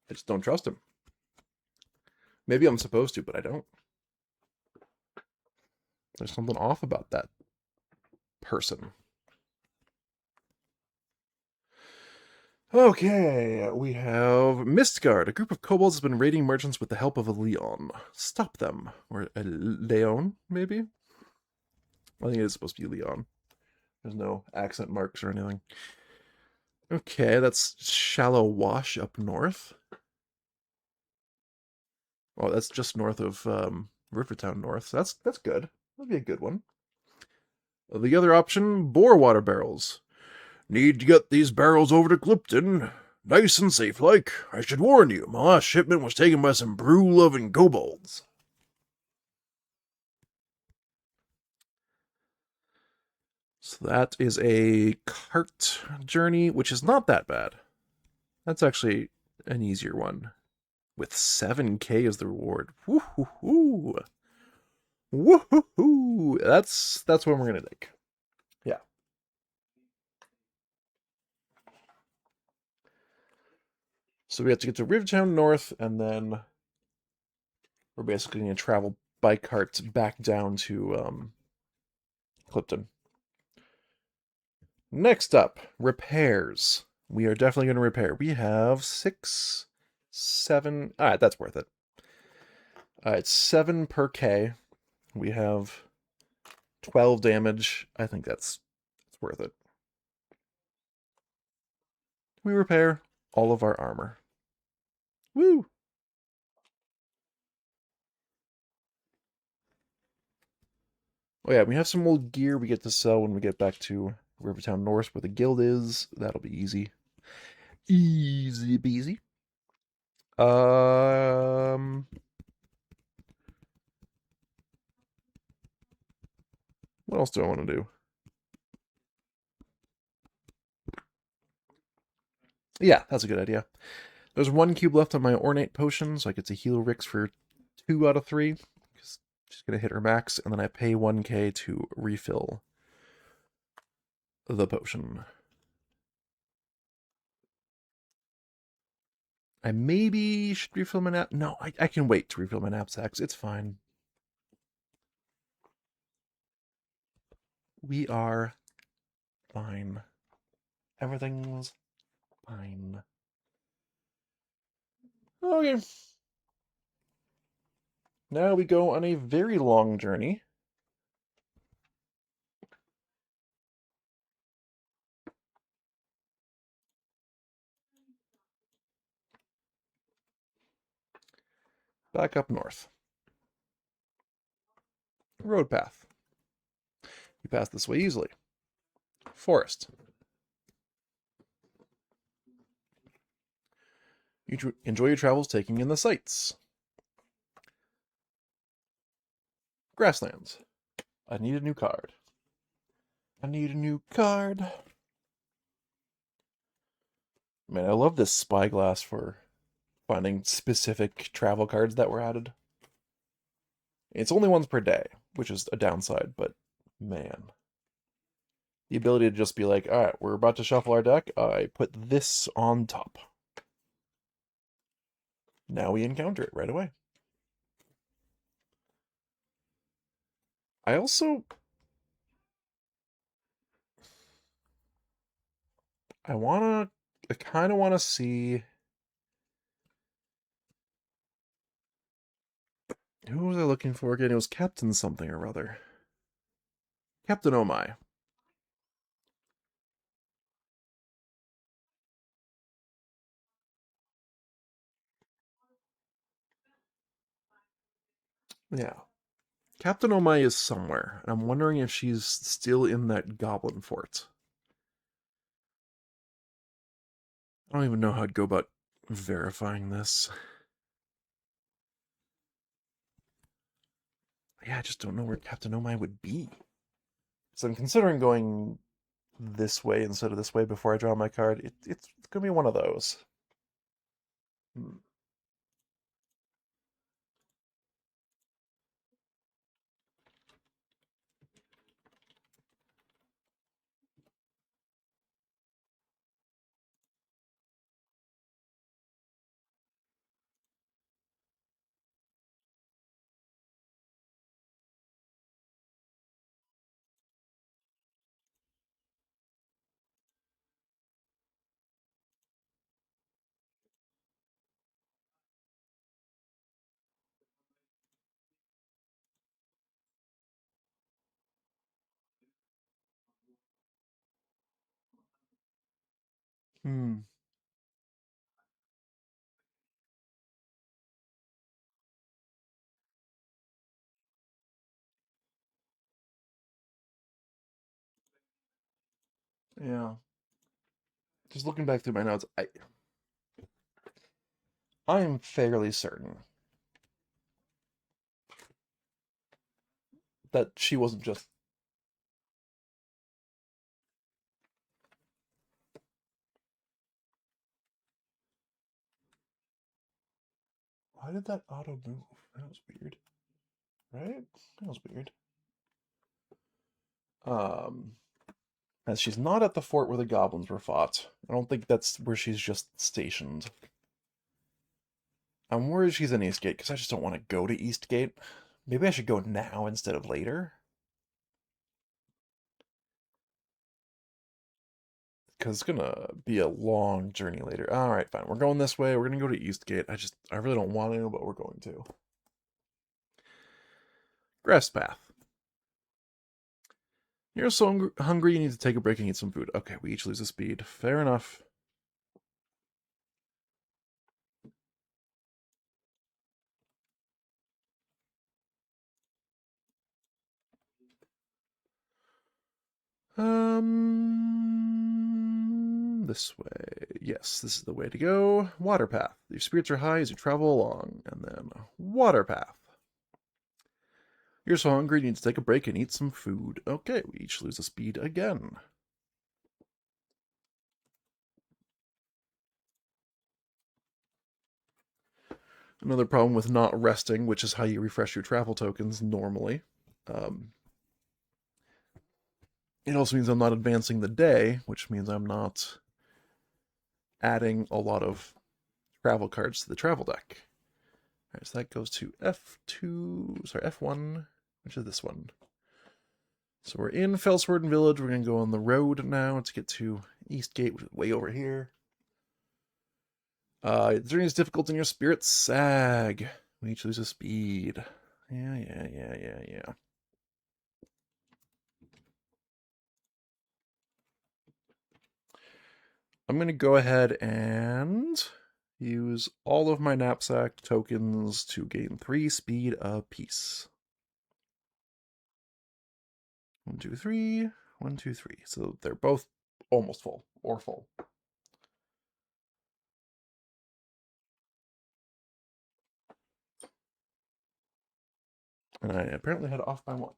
Speaker 1: I just don't trust him. Maybe I'm supposed to, but I don't. There's something off about that person. Okay, we have Mistguard. A group of kobolds has been raiding merchants with the help of a Leon. Stop them. Or a Leon, maybe? I think it is supposed to be Leon. There's no accent marks or anything. Okay, that's Shallow Wash up north. Oh, that's just north of Rivertown North. So that's good. That'd be a good one. The other option, bore water barrels. Need to get these barrels over to Clipton. Nice and safe like. I should warn you, my last shipment was taken by some brew-loving kobolds. So that is a cart journey, which is not that bad. That's actually an easier one. With 7k as the reward. Woo-hoo-hoo. Woo-hoo-hoo. That's what we're gonna take. Yeah. So we have to get to Rivertown North, and then we're basically going to travel by cart back down to Clipton. Next up, repairs. We are definitely going to repair. We have 6, 7. All right, that's worth it. It's 7 per K. We have 12 damage. I think that's worth it. We repair all of our armor. Woo! Oh yeah, we have some old gear we get to sell when we get back to Rivertown North where the guild is. That'll be easy. Easy peasy. What else do I want to do? Yeah, that's a good idea. There's 1 cube left on my ornate potion, so I get to heal Rix for 2 out of 3. Because she's gonna hit her max, and then I pay 1k to refill the potion. I maybe should refill my nap. No, I can wait to refill my knapsacks. It's fine. We are fine. Everything's fine. Okay. Now we go on a very long journey. Back up north. Road path. You pass this way easily. Forest. You enjoy your travels taking in the sights. Grasslands. I need a new card. I need a new card. Man, I love this spyglass for finding specific travel cards that were added. It's only once per day, which is a downside, but man. The ability to just be like, alright, we're about to shuffle our deck. I put this on top. Now we encounter it right away. I also I kind of wanna see who was I looking for again? It was Captain something or other. Captain Oh My. Yeah. Captain Oh My is somewhere, and I'm wondering if she's still in that goblin fort. I don't even know how I'd go about verifying this. Yeah, I just don't know where Captain Oh My would be. So I'm considering going this way instead of this way before I draw my card. It's going to be one of those. Hmm. Hmm. Yeah. Just looking back through my notes, I am fairly certain that she wasn't just. Why did that auto move? That was weird. Right? That was weird. Um, as she's not at the fort where the goblins were fought. I don't think that's where she's just stationed. I'm worried she's in Eastgate because I just don't want to go to Eastgate. Maybe I should go now instead of later. Because it's gonna be a long journey later. All right, fine. We're going this way. We're gonna go to Eastgate. I really don't want to, but we're going to. Grass path. You're so hungry, you need to take a break and eat some food. Okay, we each lose a speed. Fair enough. This way. Yes, this is the way to go. Water path. Your spirits are high as you travel along. And then water path. You're so hungry, you need to take a break and eat some food. Okay, we each lose a speed again. Another problem with not resting, which is how you refresh your travel tokens normally. Um, it also means I'm not advancing the day, which means I'm not adding a lot of travel cards to the travel deck. All right, so that goes to F2, sorry, F1, which is this one. So we're in Felswarden Village. We're going to go on the road now to get to Eastgate, which is way over here. The journey is difficult and your spirits sag. We each lose a speed. Yeah. I'm going to go ahead and use all of my knapsack tokens to gain 3 speed apiece. 1, 2, 3. 1, 2, 3. So they're both almost full or full. And I apparently had off by 1.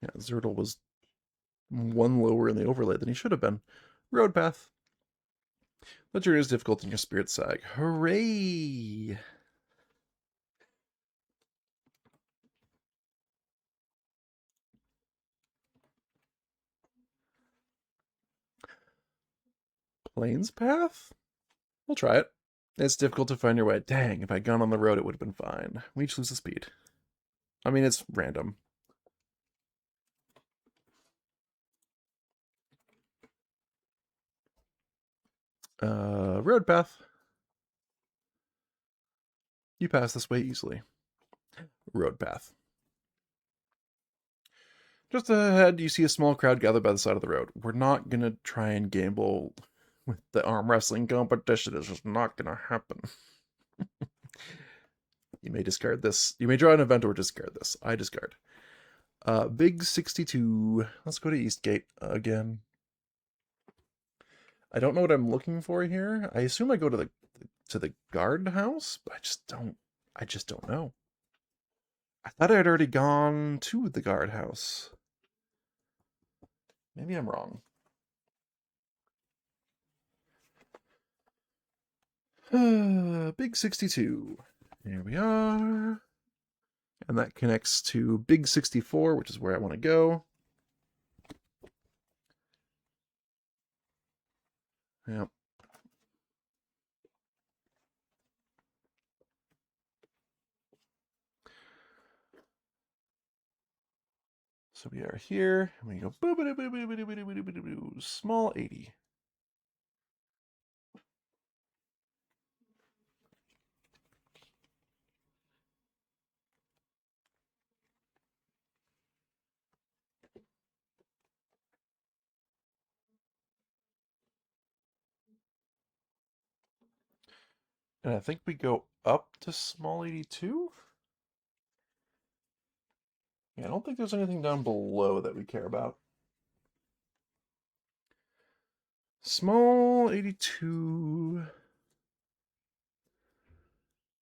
Speaker 1: Yeah, Zertle was 1 lower in the overlay than he should have been. Road path. The journey is difficult and your spirits sag. Hooray! Plains path? We'll try it. It's difficult to find your way. Dang, if I'd gone on the road, it would have been fine. We each lose the speed. I mean, it's random. Road path. You pass this way easily. Road path. Just ahead, you see a small crowd gathered by the side of the road. We're not gonna try and gamble with the arm wrestling competition. It's just not gonna happen. You may discard this. You may draw an event or discard this. I discard. Big 62. Let's go to Eastgate again. I don't know what I'm looking for here. I assume I go to the guard house, but I just don't know. I thought I had already gone to the guard house. Maybe I'm wrong. Big 62. Here we are. And that connects to Big 64, which is where I want to go. Yep. So we are here, and we go small 80. And I think we go up to small 82? Yeah, I don't think there's anything down below that we care about. Small 82.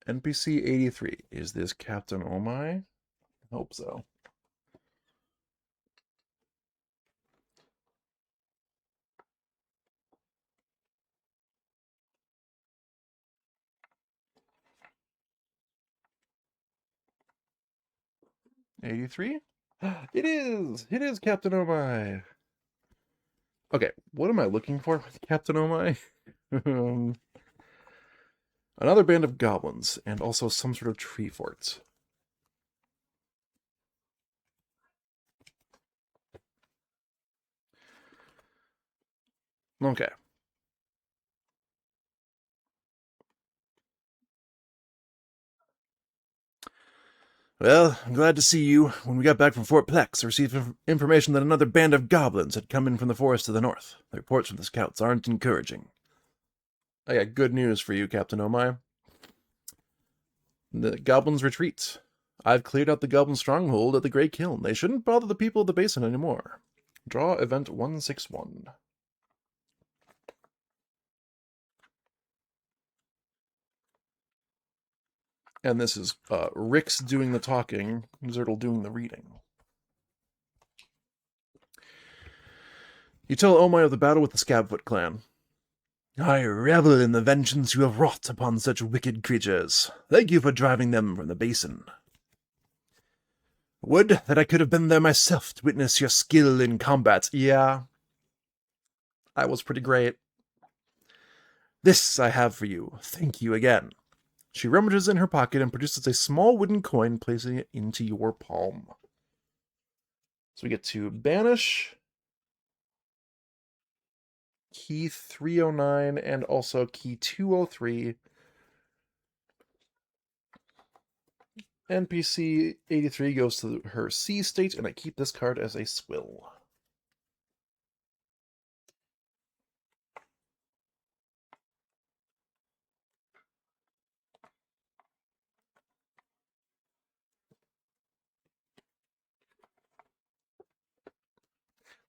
Speaker 1: NPC 83. Is this Captain Omai? I hope so. '83? It is! It is Captain Omai! Okay, what am I looking for with Captain Omai? Another band of goblins, and also some sort of tree fort. Okay. Well, I'm glad to see you. When we got back from Fort Plex, I received information that another band of goblins had come in from the forest to the north. The reports from the scouts aren't encouraging. I got good news for you, Captain Omai. The goblins retreat. I've cleared out the goblin stronghold at the Grey Kiln. They shouldn't bother the people of the basin anymore. Draw event 161. And this is Rick's doing the talking, Zertle doing the reading. You tell Omai of the battle with the Scabfoot clan. I revel in the vengeance you have wrought upon such wicked creatures. Thank you for driving them from the basin. Would that I could have been there myself to witness your skill in combat. Yeah, that was pretty great. This I have for you. Thank you again. She rummages in her pocket and produces a small wooden coin, placing it into your palm. So we get to banish, key 309, and also key 203. NPC 83 goes to her C state, and I keep this card as a swill.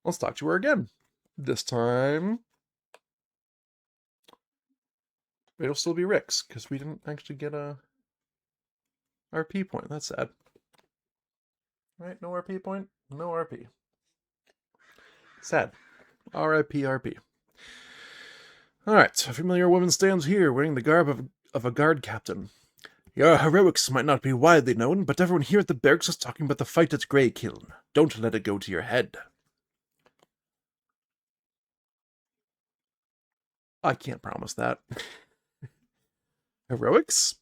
Speaker 1: Let's talk to her again. This time, it'll still be Rick's, because we didn't actually get a RP point. That's sad. Right, no RP point? No RP. Sad. RIP RP. Alright, a familiar woman stands here, wearing the garb of a guard captain. Your heroics might not be widely known, but everyone here at the barracks is talking about the fight at Grey Kiln. Don't let it go to your head. I can't promise that. Heroics?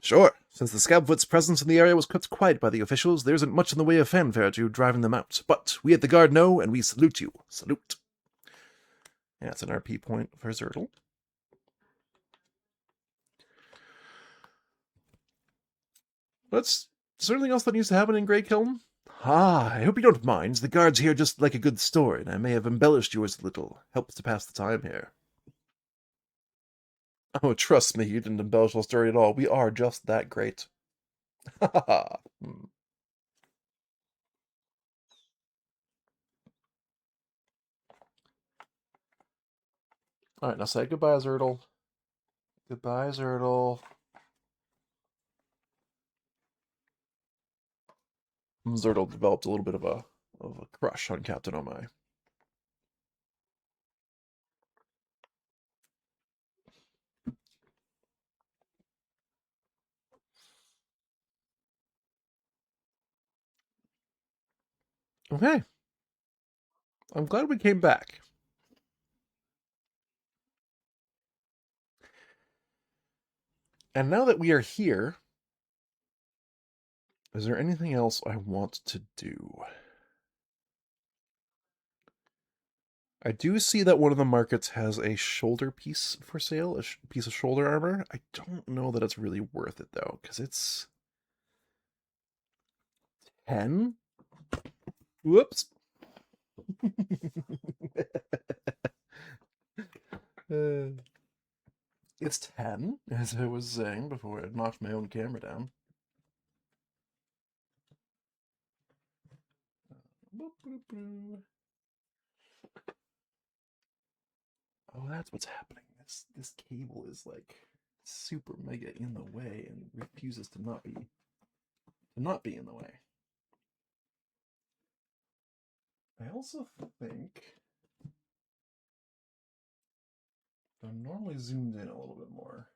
Speaker 1: Sure. Since the Scabfoot's presence in the area was kept quiet by the officials, there isn't much in the way of fanfare to driving them out. But we at the Guard know, and we salute you. Salute. Yeah, it's an RP point for Zertle. Is there anything else that needs to happen in Grey Kiln? Ah, I hope you don't mind. The Guard's here just like a good story, and I may have embellished yours a little. Helps to pass the time here. Oh, trust me, you didn't embellish the story at all. We are just that great. Ha ha ha. Alright, now say goodbye, Zertle. Goodbye, Zertle. Zertle developed a little bit of a crush on Captain Omai. Okay. I'm glad we came back. And now that we are here, is there anything else I want to do? I do see that one of the markets has a shoulder piece for sale, a piece of shoulder armor. I don't know that it's really worth it, though, because it's 10? Whoops. It's 10, as I was saying before I knocked my own camera down. Oh, that's what's happening. This cable is like super mega in the way and refuses to not be in the way. I also think I'm normally zoomed in a little bit more.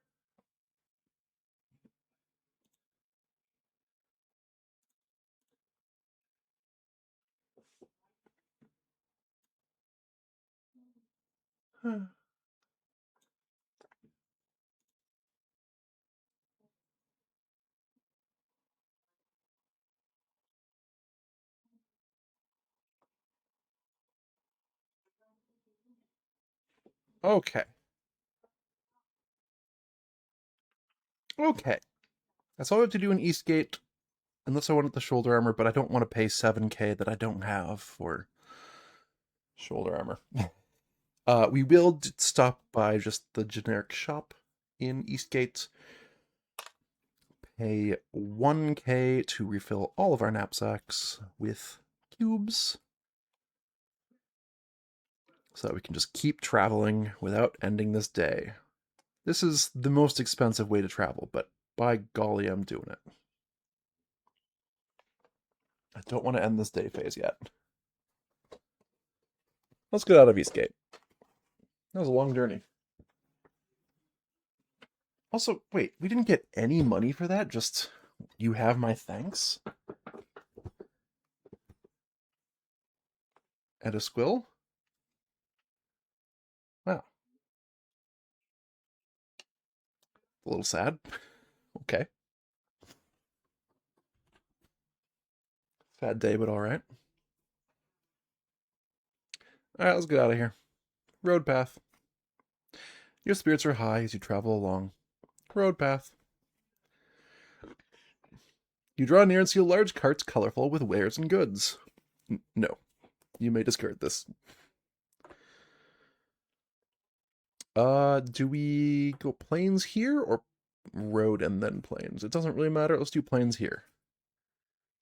Speaker 1: Okay. Okay. That's all I have to do in Eastgate, unless I wanted the shoulder armor, but I don't want to pay 7k that I don't have for shoulder armor. We will stop by just the generic shop in Eastgate, pay 1k to refill all of our knapsacks with cubes, so that we can just keep traveling without ending this day. This is the most expensive way to travel, but by golly, I'm doing it. I don't want to end this day phase yet. Let's get out of Eastgate. That was a long journey. Also, wait, we didn't get any money for that? Just, you have my thanks? And a squill? Wow. A little sad. Okay. Sad day, but alright. Alright, let's get out of here. Road path. Your spirits are high as you travel along. Road path. You draw near and see a large cart colorful with wares and goods. No. You may discard this. Do we go plains here or road and then plains? It doesn't really matter. Let's do plains here.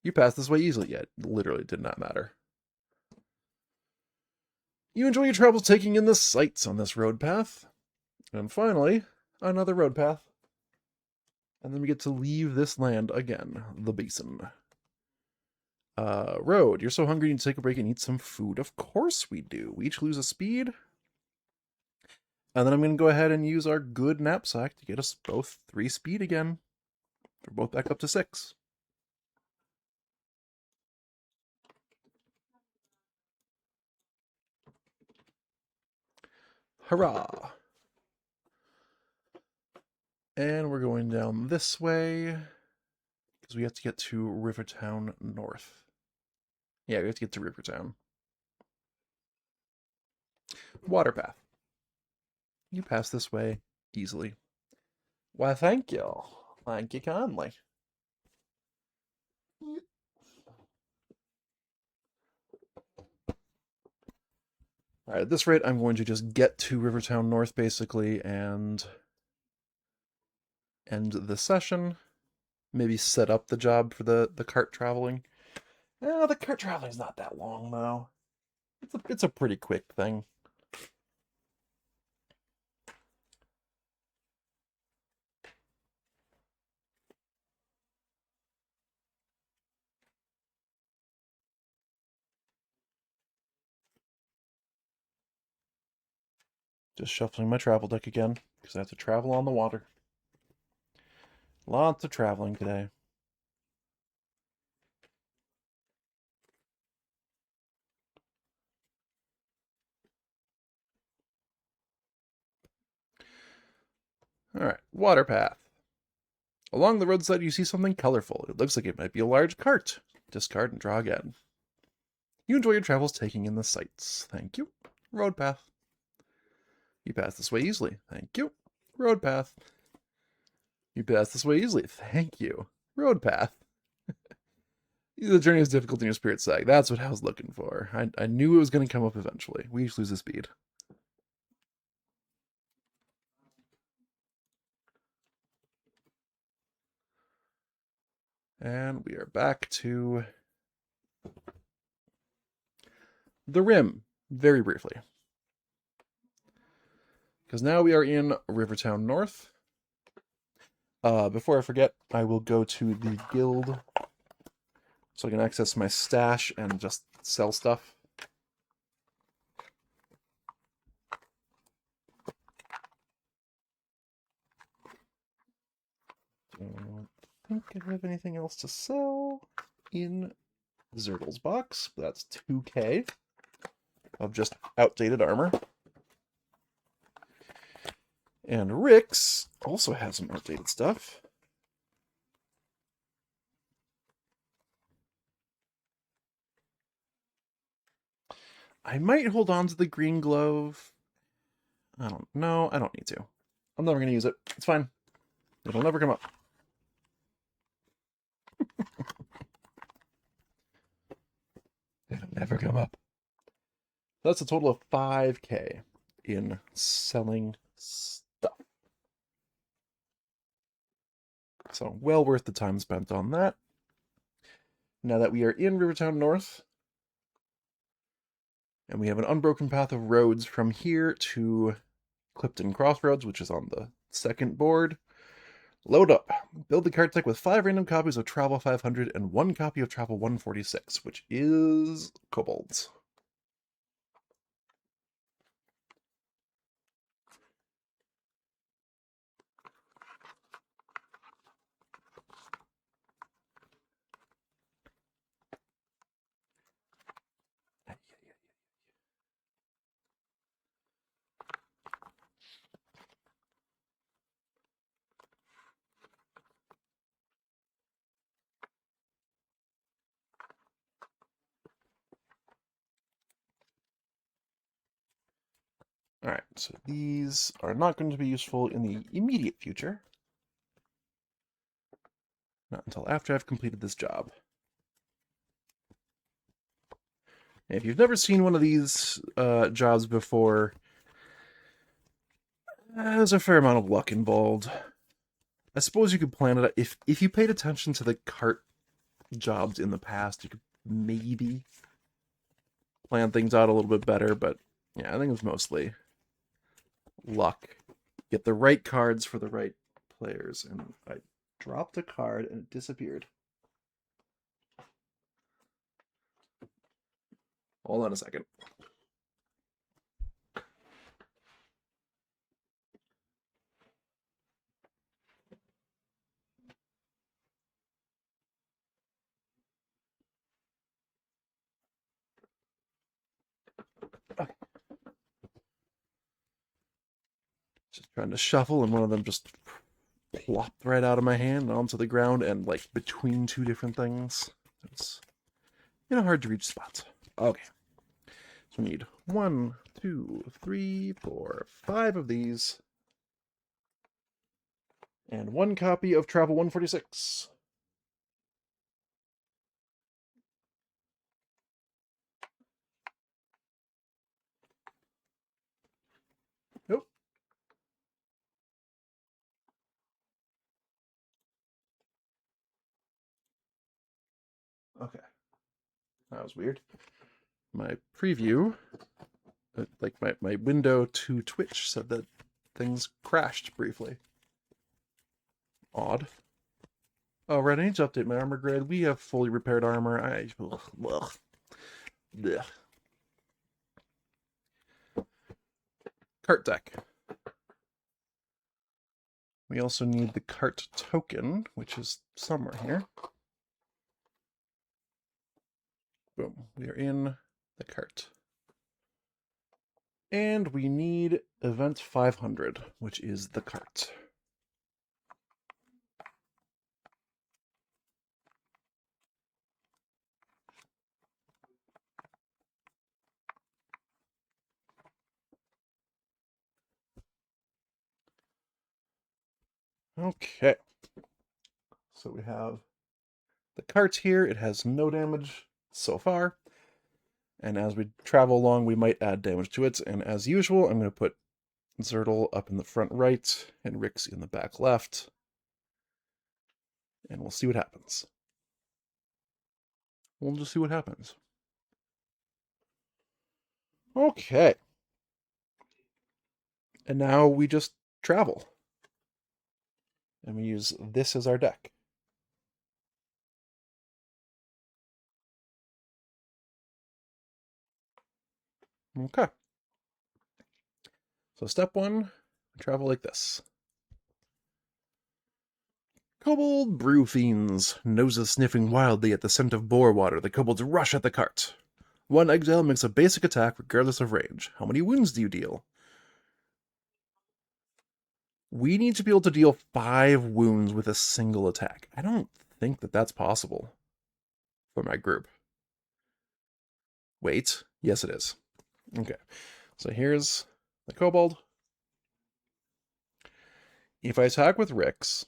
Speaker 1: You passed this way easily, yet literally did not matter. You enjoy your travels taking in the sights on this road path. And finally, another road path. And then we get to leave this land again, the basin. Road. You're so hungry you need to take a break and eat some food. Of course we do. We each lose a speed. And then I'm going to go ahead and use our good knapsack to get us both 3 speed again. We're both back up to 6. Hurrah! And we're going down this way because we have to get to Rivertown North. Yeah, we have to get to Rivertown. Water path. You pass this way easily. Why, thank you. Thank you kindly. All right, at this rate, I'm going to just get to Rivertown North, basically, and end the session. Maybe set up the job for the cart traveling. The cart traveling's not that long, though. It's a pretty quick thing. Just shuffling my travel deck again, because I have to travel on the water. Lots of traveling today. Alright, water path. Along the roadside, you see something colorful. It looks like it might be a large cart. Discard and draw again. You enjoy your travels taking in the sights. Thank you. Road path. You pass this way easily. Thank you. Road path. You pass this way easily. Thank you. Road path. The journey is difficult in your spirit sag. That's what I was looking for. I knew it was going to come up eventually. We each lose a speed. And we are back to the rim, very briefly. Because now we are in Rivertown North. Before I forget, I will go to the guild so I can access my stash and just sell stuff. Don't think I have anything else to sell in Zergle's box. That's 2k of just outdated armor. And Rick's also has some outdated stuff. I might hold on to the green glove. I don't know. I don't need to. I'm never going to use it. It's fine. It'll never come up. It'll never come up. That's a total of 5k in selling stuff. So well worth the time spent on that. Now that we are in Rivertown North, and we have an unbroken path of roads from here to Clifton Crossroads, which is on the second board. Load up. Build the cart deck with 5 random copies of Travel 500 and 1 copy of Travel 146, which is kobolds. Alright, so these are not going to be useful in the immediate future. Not until after I've completed this job. If you've never seen one of these jobs before, there's a fair amount of luck involved. I suppose you could plan it if you paid attention to the cart jobs in the past, you could maybe plan things out a little bit better, but yeah, I think it's mostly luck. Get the right cards for the right players, and I dropped a card and it disappeared. Hold on a second. Okay. Just trying to shuffle, and one of them just plopped right out of my hand onto the ground and like between two different things. It's in a hard to reach spot. Okay. So we need 1, 2, 3, 4, 5 of these. And 1 copy of Travel 146. Nope. Okay. That was weird. My preview, like my window to Twitch said that things crashed briefly. Odd. Oh, right, I need to update my armor grid. We have fully repaired armor. Ugh. Cart deck. We also need the cart token, which is somewhere here. Boom. We are in the cart. And we need event 500, which is the cart. Okay. So we have the cart here. It has no damage so far. And as we travel along, we might add damage to it. And as usual, I'm going to put Zertle up in the front right and Rix in the back left. And we'll see what happens. We'll just see what happens. Okay. And now we just travel. And we use this as our deck. Okay. So step 1, travel like this. Kobold brew fiends, noses sniffing wildly at the scent of boar water. The kobolds rush at the cart. 1 exile makes a basic attack regardless of range. How many wounds do you deal? We need to be able to deal 5 wounds with a single attack. I don't think that that's possible for my group. Wait. Yes, it is. Okay. So here's the kobold. If I attack with Rix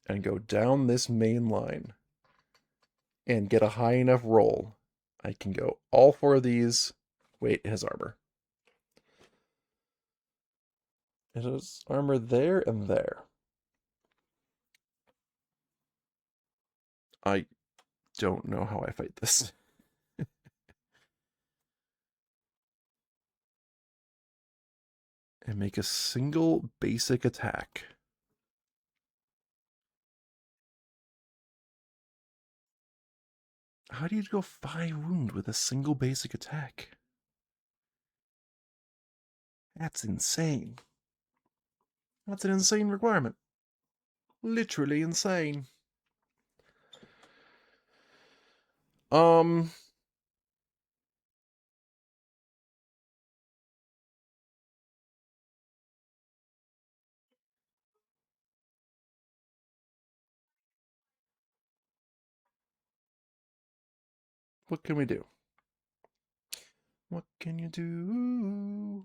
Speaker 1: and go down this main line and get a high enough roll, I can go all 4 of these. Wait, it has armor. It has armor there and there. I don't know how I fight this. And make a single basic attack. How do you go 5 wound with a single basic attack? That's insane. That's an insane requirement. Literally insane. Um, what can we do? What can you do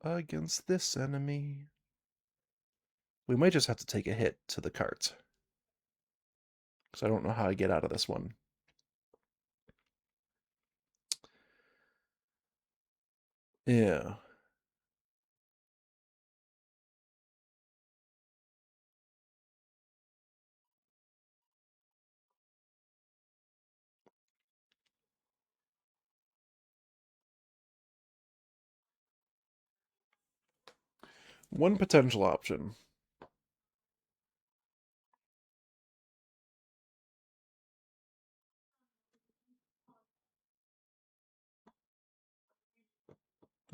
Speaker 1: against this enemy? We might just have to take a hit to the cart. Because I don't know how I get out of this one. Yeah. One potential option.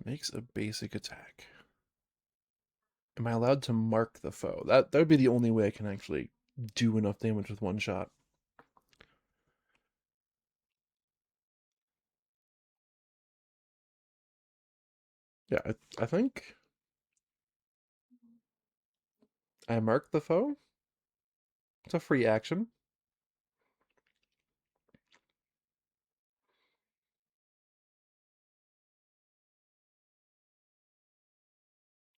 Speaker 1: Makes a basic attack. Am I allowed to mark the foe? That would be the only way I can actually do enough damage with one shot. Yeah, I think I mark the foe. It's a free action.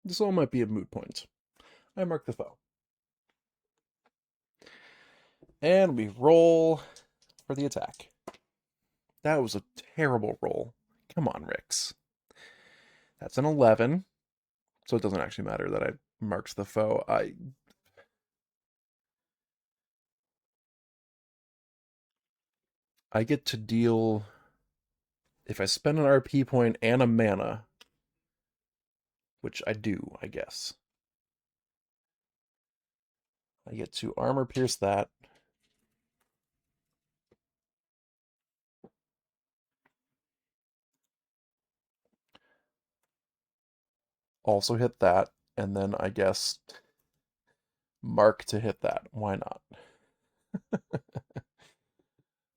Speaker 1: This all might be a moot point. I mark the foe. And we roll for the attack. That was a terrible roll. Come on, Rix. That's an 11. So it doesn't actually matter that I marked the foe. I get to deal, if I spend an RP point and a mana, which I do, I guess. I get to armor pierce that. Also hit that, and then I guess mark to hit that. Why not?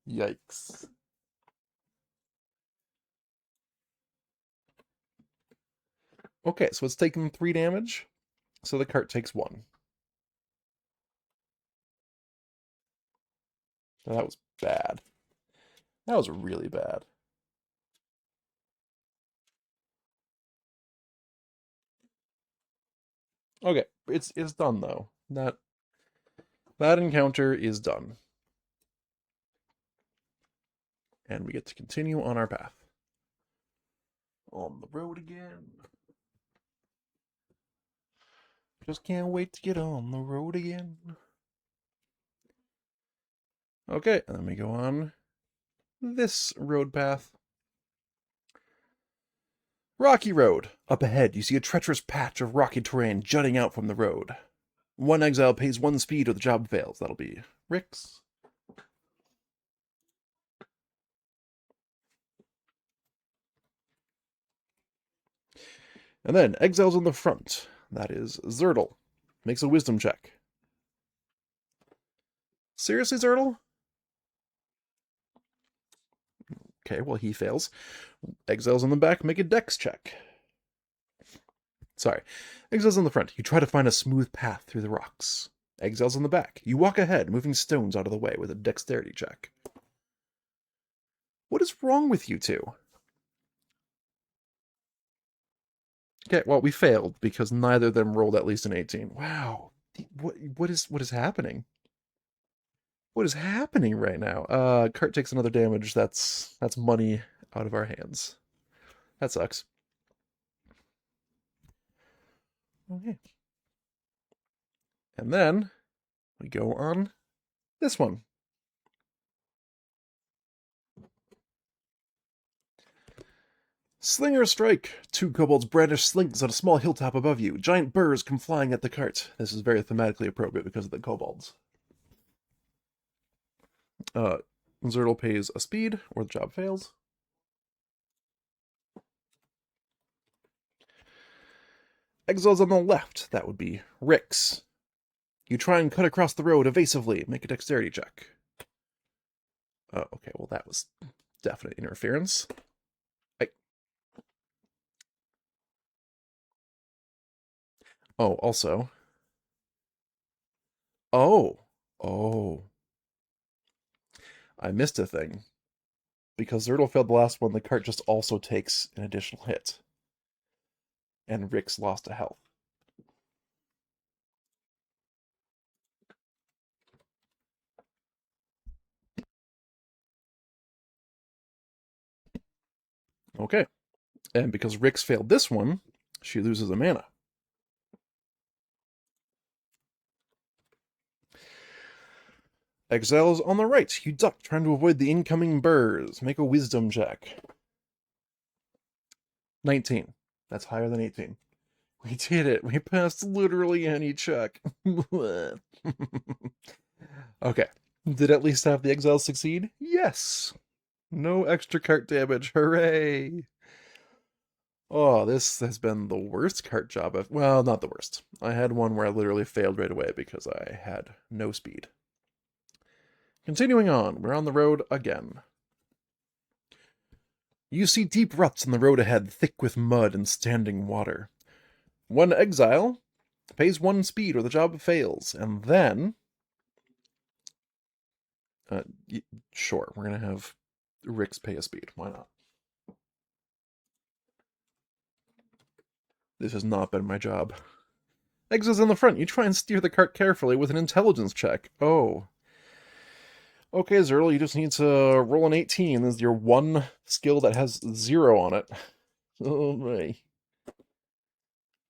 Speaker 1: Yikes. Okay, so it's taking 3 damage, so the cart takes 1. So that was bad. That was really bad. Okay, it's done though. That encounter is done. And we get to continue on our path. On the road again. Just can't wait to get on the road again. Okay, and then we go on this road path. Rocky Road. Up ahead, you see a treacherous patch of rocky terrain jutting out from the road. 1 exile pays 1 speed or the job fails. That'll be Rix. And then exiles on the front. That is Zertle. Makes a wisdom check. Seriously, Zertle? Okay, well, he fails. Exiles on the back make a dex check. Sorry. Exiles on the front. You try to find a smooth path through the rocks. Exiles on the back. You walk ahead, moving stones out of the way with a dexterity check. What is wrong with you two? Okay, well, we failed because neither of them rolled at least an 18. Wow. What is happening? What is happening right now? Cart takes another damage. That's money out of our hands. That sucks. Okay. And then we go on this one. Slinger strike! 2 kobolds brandish slings on a small hilltop above you. Giant burrs come flying at the cart. This is very thematically appropriate because of the kobolds. Zertle pays a speed, or the job fails. Exiles on the left. That would be Rix. You try and cut across the road evasively. Make a dexterity check. Oh, okay, well that was definite interference. Oh, also. Oh. Oh. I missed a thing. Because Zertle failed the last one, the cart just also takes an additional hit. And Rix lost a health. Okay. And because Rix failed this one, she loses a mana. Exiles on the right. You duck, trying to avoid the incoming burrs. Make a wisdom check. 19. That's higher than 18. We did it. We passed literally any check. Okay. Did at least have the exiles succeed? Yes. No extra cart damage. Hooray. Oh, this has been the worst cart job well, not the worst. I had one where I literally failed right away because I had no speed. Continuing on, we're on the road again. You see deep ruts in the road ahead, thick with mud and standing water. 1 exile pays 1 speed or the job fails. And then, sure, we're going to have Rix pay a speed. Why not? This has not been my job. Exo's in the front. You try and steer the cart carefully with an intelligence check. Oh. Okay, Zerl, you just need to roll an 18. This is your one skill that has 0 on it. Oh my.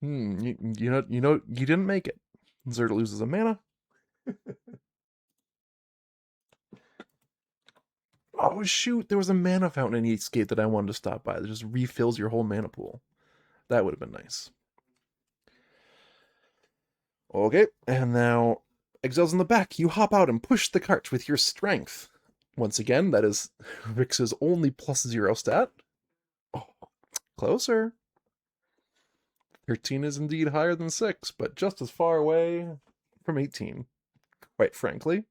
Speaker 1: You didn't make it. Zerl loses a mana. Oh shoot, there was a mana fountain in Eastgate that I wanted to stop by that just refills your whole mana pool. That would have been nice. Okay, and now Exile's in the back. You hop out and push the cart with your strength. Once again, that is Rix's only +0 stat. Oh, closer. 13 is indeed higher than 6, but just as far away from 18, quite frankly.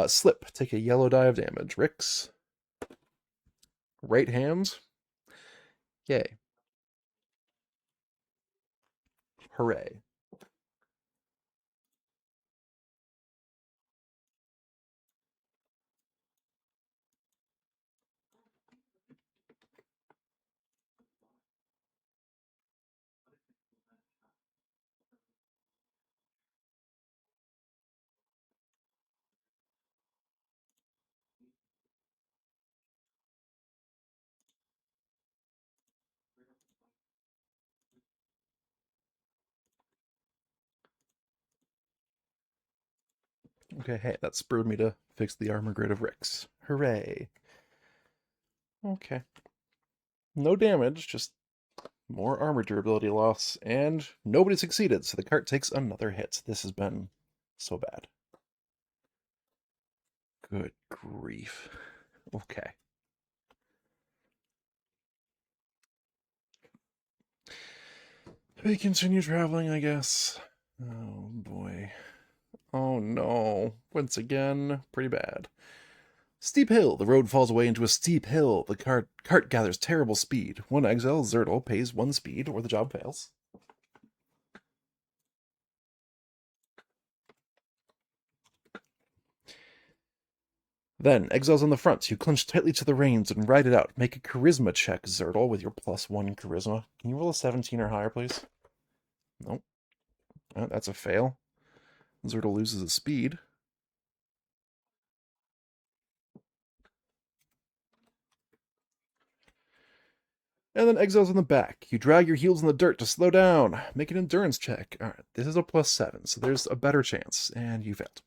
Speaker 1: Slip, take a yellow die of damage. Rix. Right hand. Yay. Hooray. Okay, hey, that spurred me to fix the armor grid of Rix. Hooray. Okay. No damage, just more armor durability loss, and nobody succeeded, so the cart takes another hit. This has been so bad. Good grief. Okay. We continue traveling, I guess. Oh boy. Oh no. Once again, pretty bad. Steep hill. The road falls away into a steep hill. The cart gathers terrible speed. One exile, Zertle, pays 1 speed, or the job fails. Then, exiles on the front. You clench tightly to the reins and ride it out. Make a charisma check, Zertle, with your +1 charisma. Can you roll a 17 or higher, please? Nope. Oh, that's a fail. Zertle loses his speed. And then exiles in the back. You drag your heels in the dirt to slow down. Make an endurance check. All right, this is a +7, so there's a better chance. And you failed.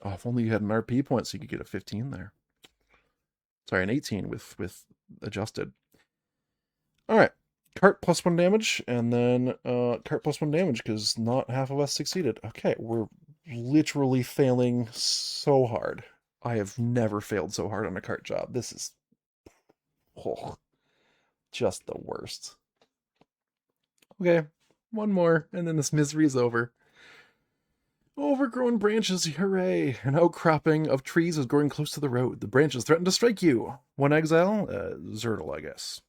Speaker 1: Oh, if only you had an RP point so you could get a 15 there. Sorry, an 18 with adjusted. All right, cart +1 damage, and then cart +1 damage because not half of us succeeded. Okay, we're literally failing so hard. I have never failed so hard on a cart job. This is just the worst. Okay, one more, and then this misery is over. Overgrown branches, hooray! An outcropping of trees is growing close to the road. The branches threaten to strike you. One exile? Zertle, I guess.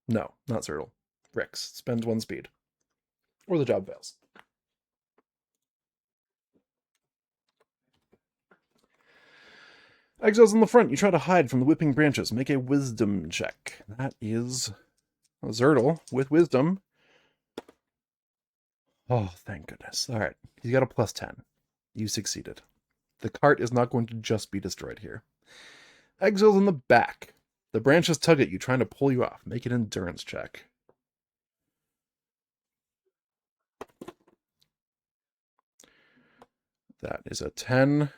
Speaker 1: No, not Zertle. Rix. Spends 1 speed. Or the job fails. Exiles in the front. You try to hide from the whipping branches. Make a wisdom check. That is Zertle with wisdom. Oh, thank goodness. All right. He's got a +10. You succeeded. The cart is not going to just be destroyed here. Exiles in the back. The branches tug at you, trying to pull you off. Make an endurance check. That is a 10.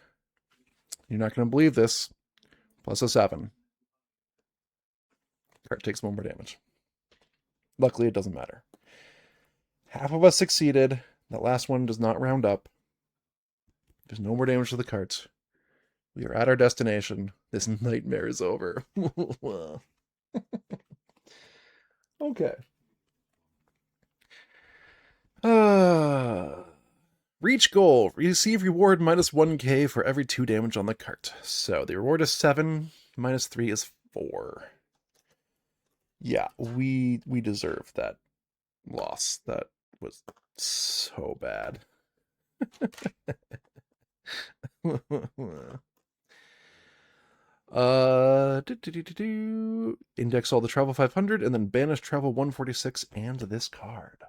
Speaker 1: You're not going to believe this. Plus a 7. Cart takes 1 more damage. Luckily, it doesn't matter. Half of us succeeded. That last one does not round up. There's no more damage to the cart. We are at our destination. This nightmare is over. Okay. Reach goal. Receive reward -1k for every 2 damage on the cart. So the reward is 7, -3 is 4. Yeah, we deserve that loss. That was so bad. Index all the travel 500 and then banish travel 146 and this card.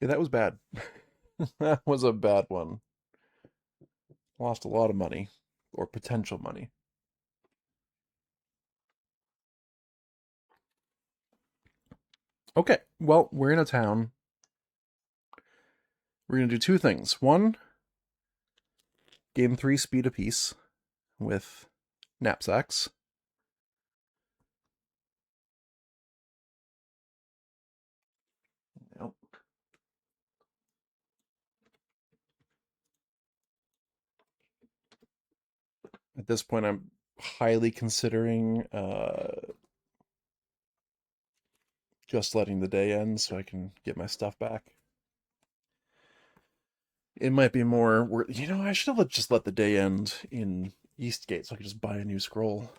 Speaker 1: Yeah, that was bad. That was a bad one. Lost a lot of money, or potential money. Okay, well, we're in a town. We're going to do two things. One, game 3 speed apiece with knapsacks. Yep. At this point, I'm highly considering just letting the day end so I can get my stuff back. It might be more, I should have just let the day end in Eastgate so I could just buy a new scroll.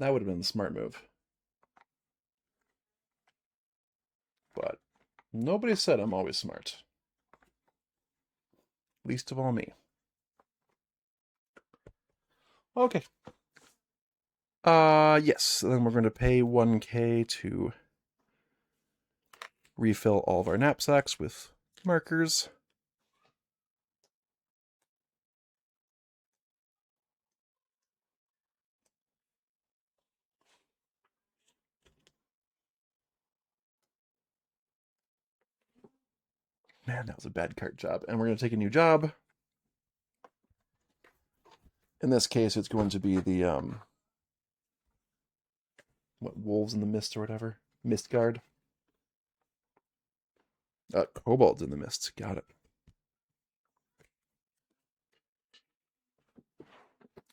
Speaker 1: That would have been the smart move. But nobody said I'm always smart. Least of all me. Okay. Yes. Then we're going to pay 1K to refill all of our knapsacks with markers. Man, that was a bad cart job. And we're going to take a new job. In this case, it's going to be the, Wolves in the Mist or whatever? Mist Guard. Kobolds in the Mist. Got it.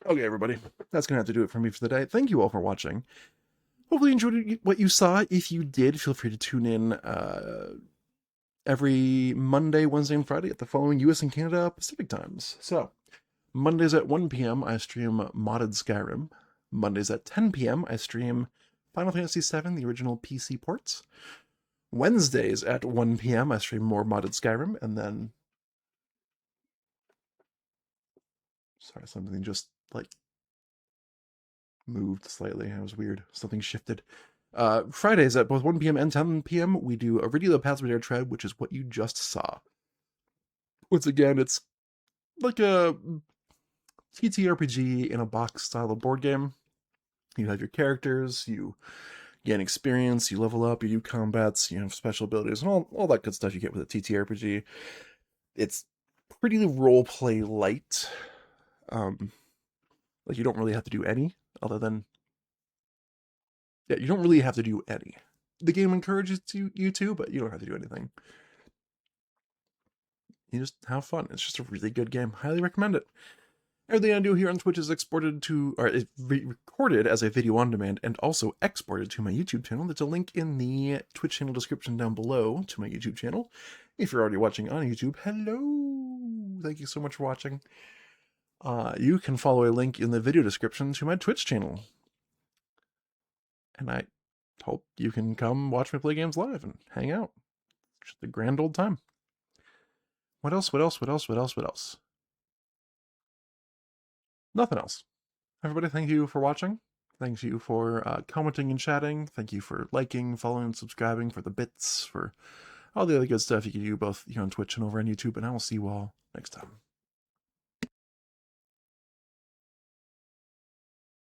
Speaker 1: Okay, everybody. That's going to have to do it for me for the day. Thank you all for watching. Hopefully you enjoyed what you saw. If you did, feel free to tune in every Monday, Wednesday, and Friday at the following US and Canada Pacific times. So, Mondays at 1 p.m., I stream modded Skyrim. Mondays at 10 p.m., I stream Final Fantasy VII, the original PC ports. Wednesdays at 1 p.m., I stream more modded Skyrim, and then... Sorry, something just, moved slightly. That was weird. Something shifted. Fridays at both 1 p.m. and 10 p.m., we do Arydia the Paths of Dare Tread, which is what you just saw. Once again, it's like a TTRPG in a box style of board game. You have your characters, you gain experience, you level up, you do combats, you have special abilities, and all that good stuff you get with a TTRPG. It's pretty roleplay light. You don't really have to do any, other than... Yeah, you don't really have to do any. The game encourages you to, but you don't have to do anything. You just have fun. It's just a really good game. Highly recommend it. Everything I do here on Twitch is recorded as a video on demand and also exported to my YouTube channel. There's a link in the Twitch channel description down below to my YouTube channel. If you're already watching on YouTube, hello! Thank you so much for watching. You can follow a link in the video description to my Twitch channel. And I hope you can come watch me play games live and hang out. Just a grand old time. What else? Nothing else. Everybody, thank you for watching. Thank you for commenting and chatting. Thank you for liking, following, and subscribing, for the bits, for all the other good stuff you can do both here on Twitch and over on YouTube. And I will see you all next time.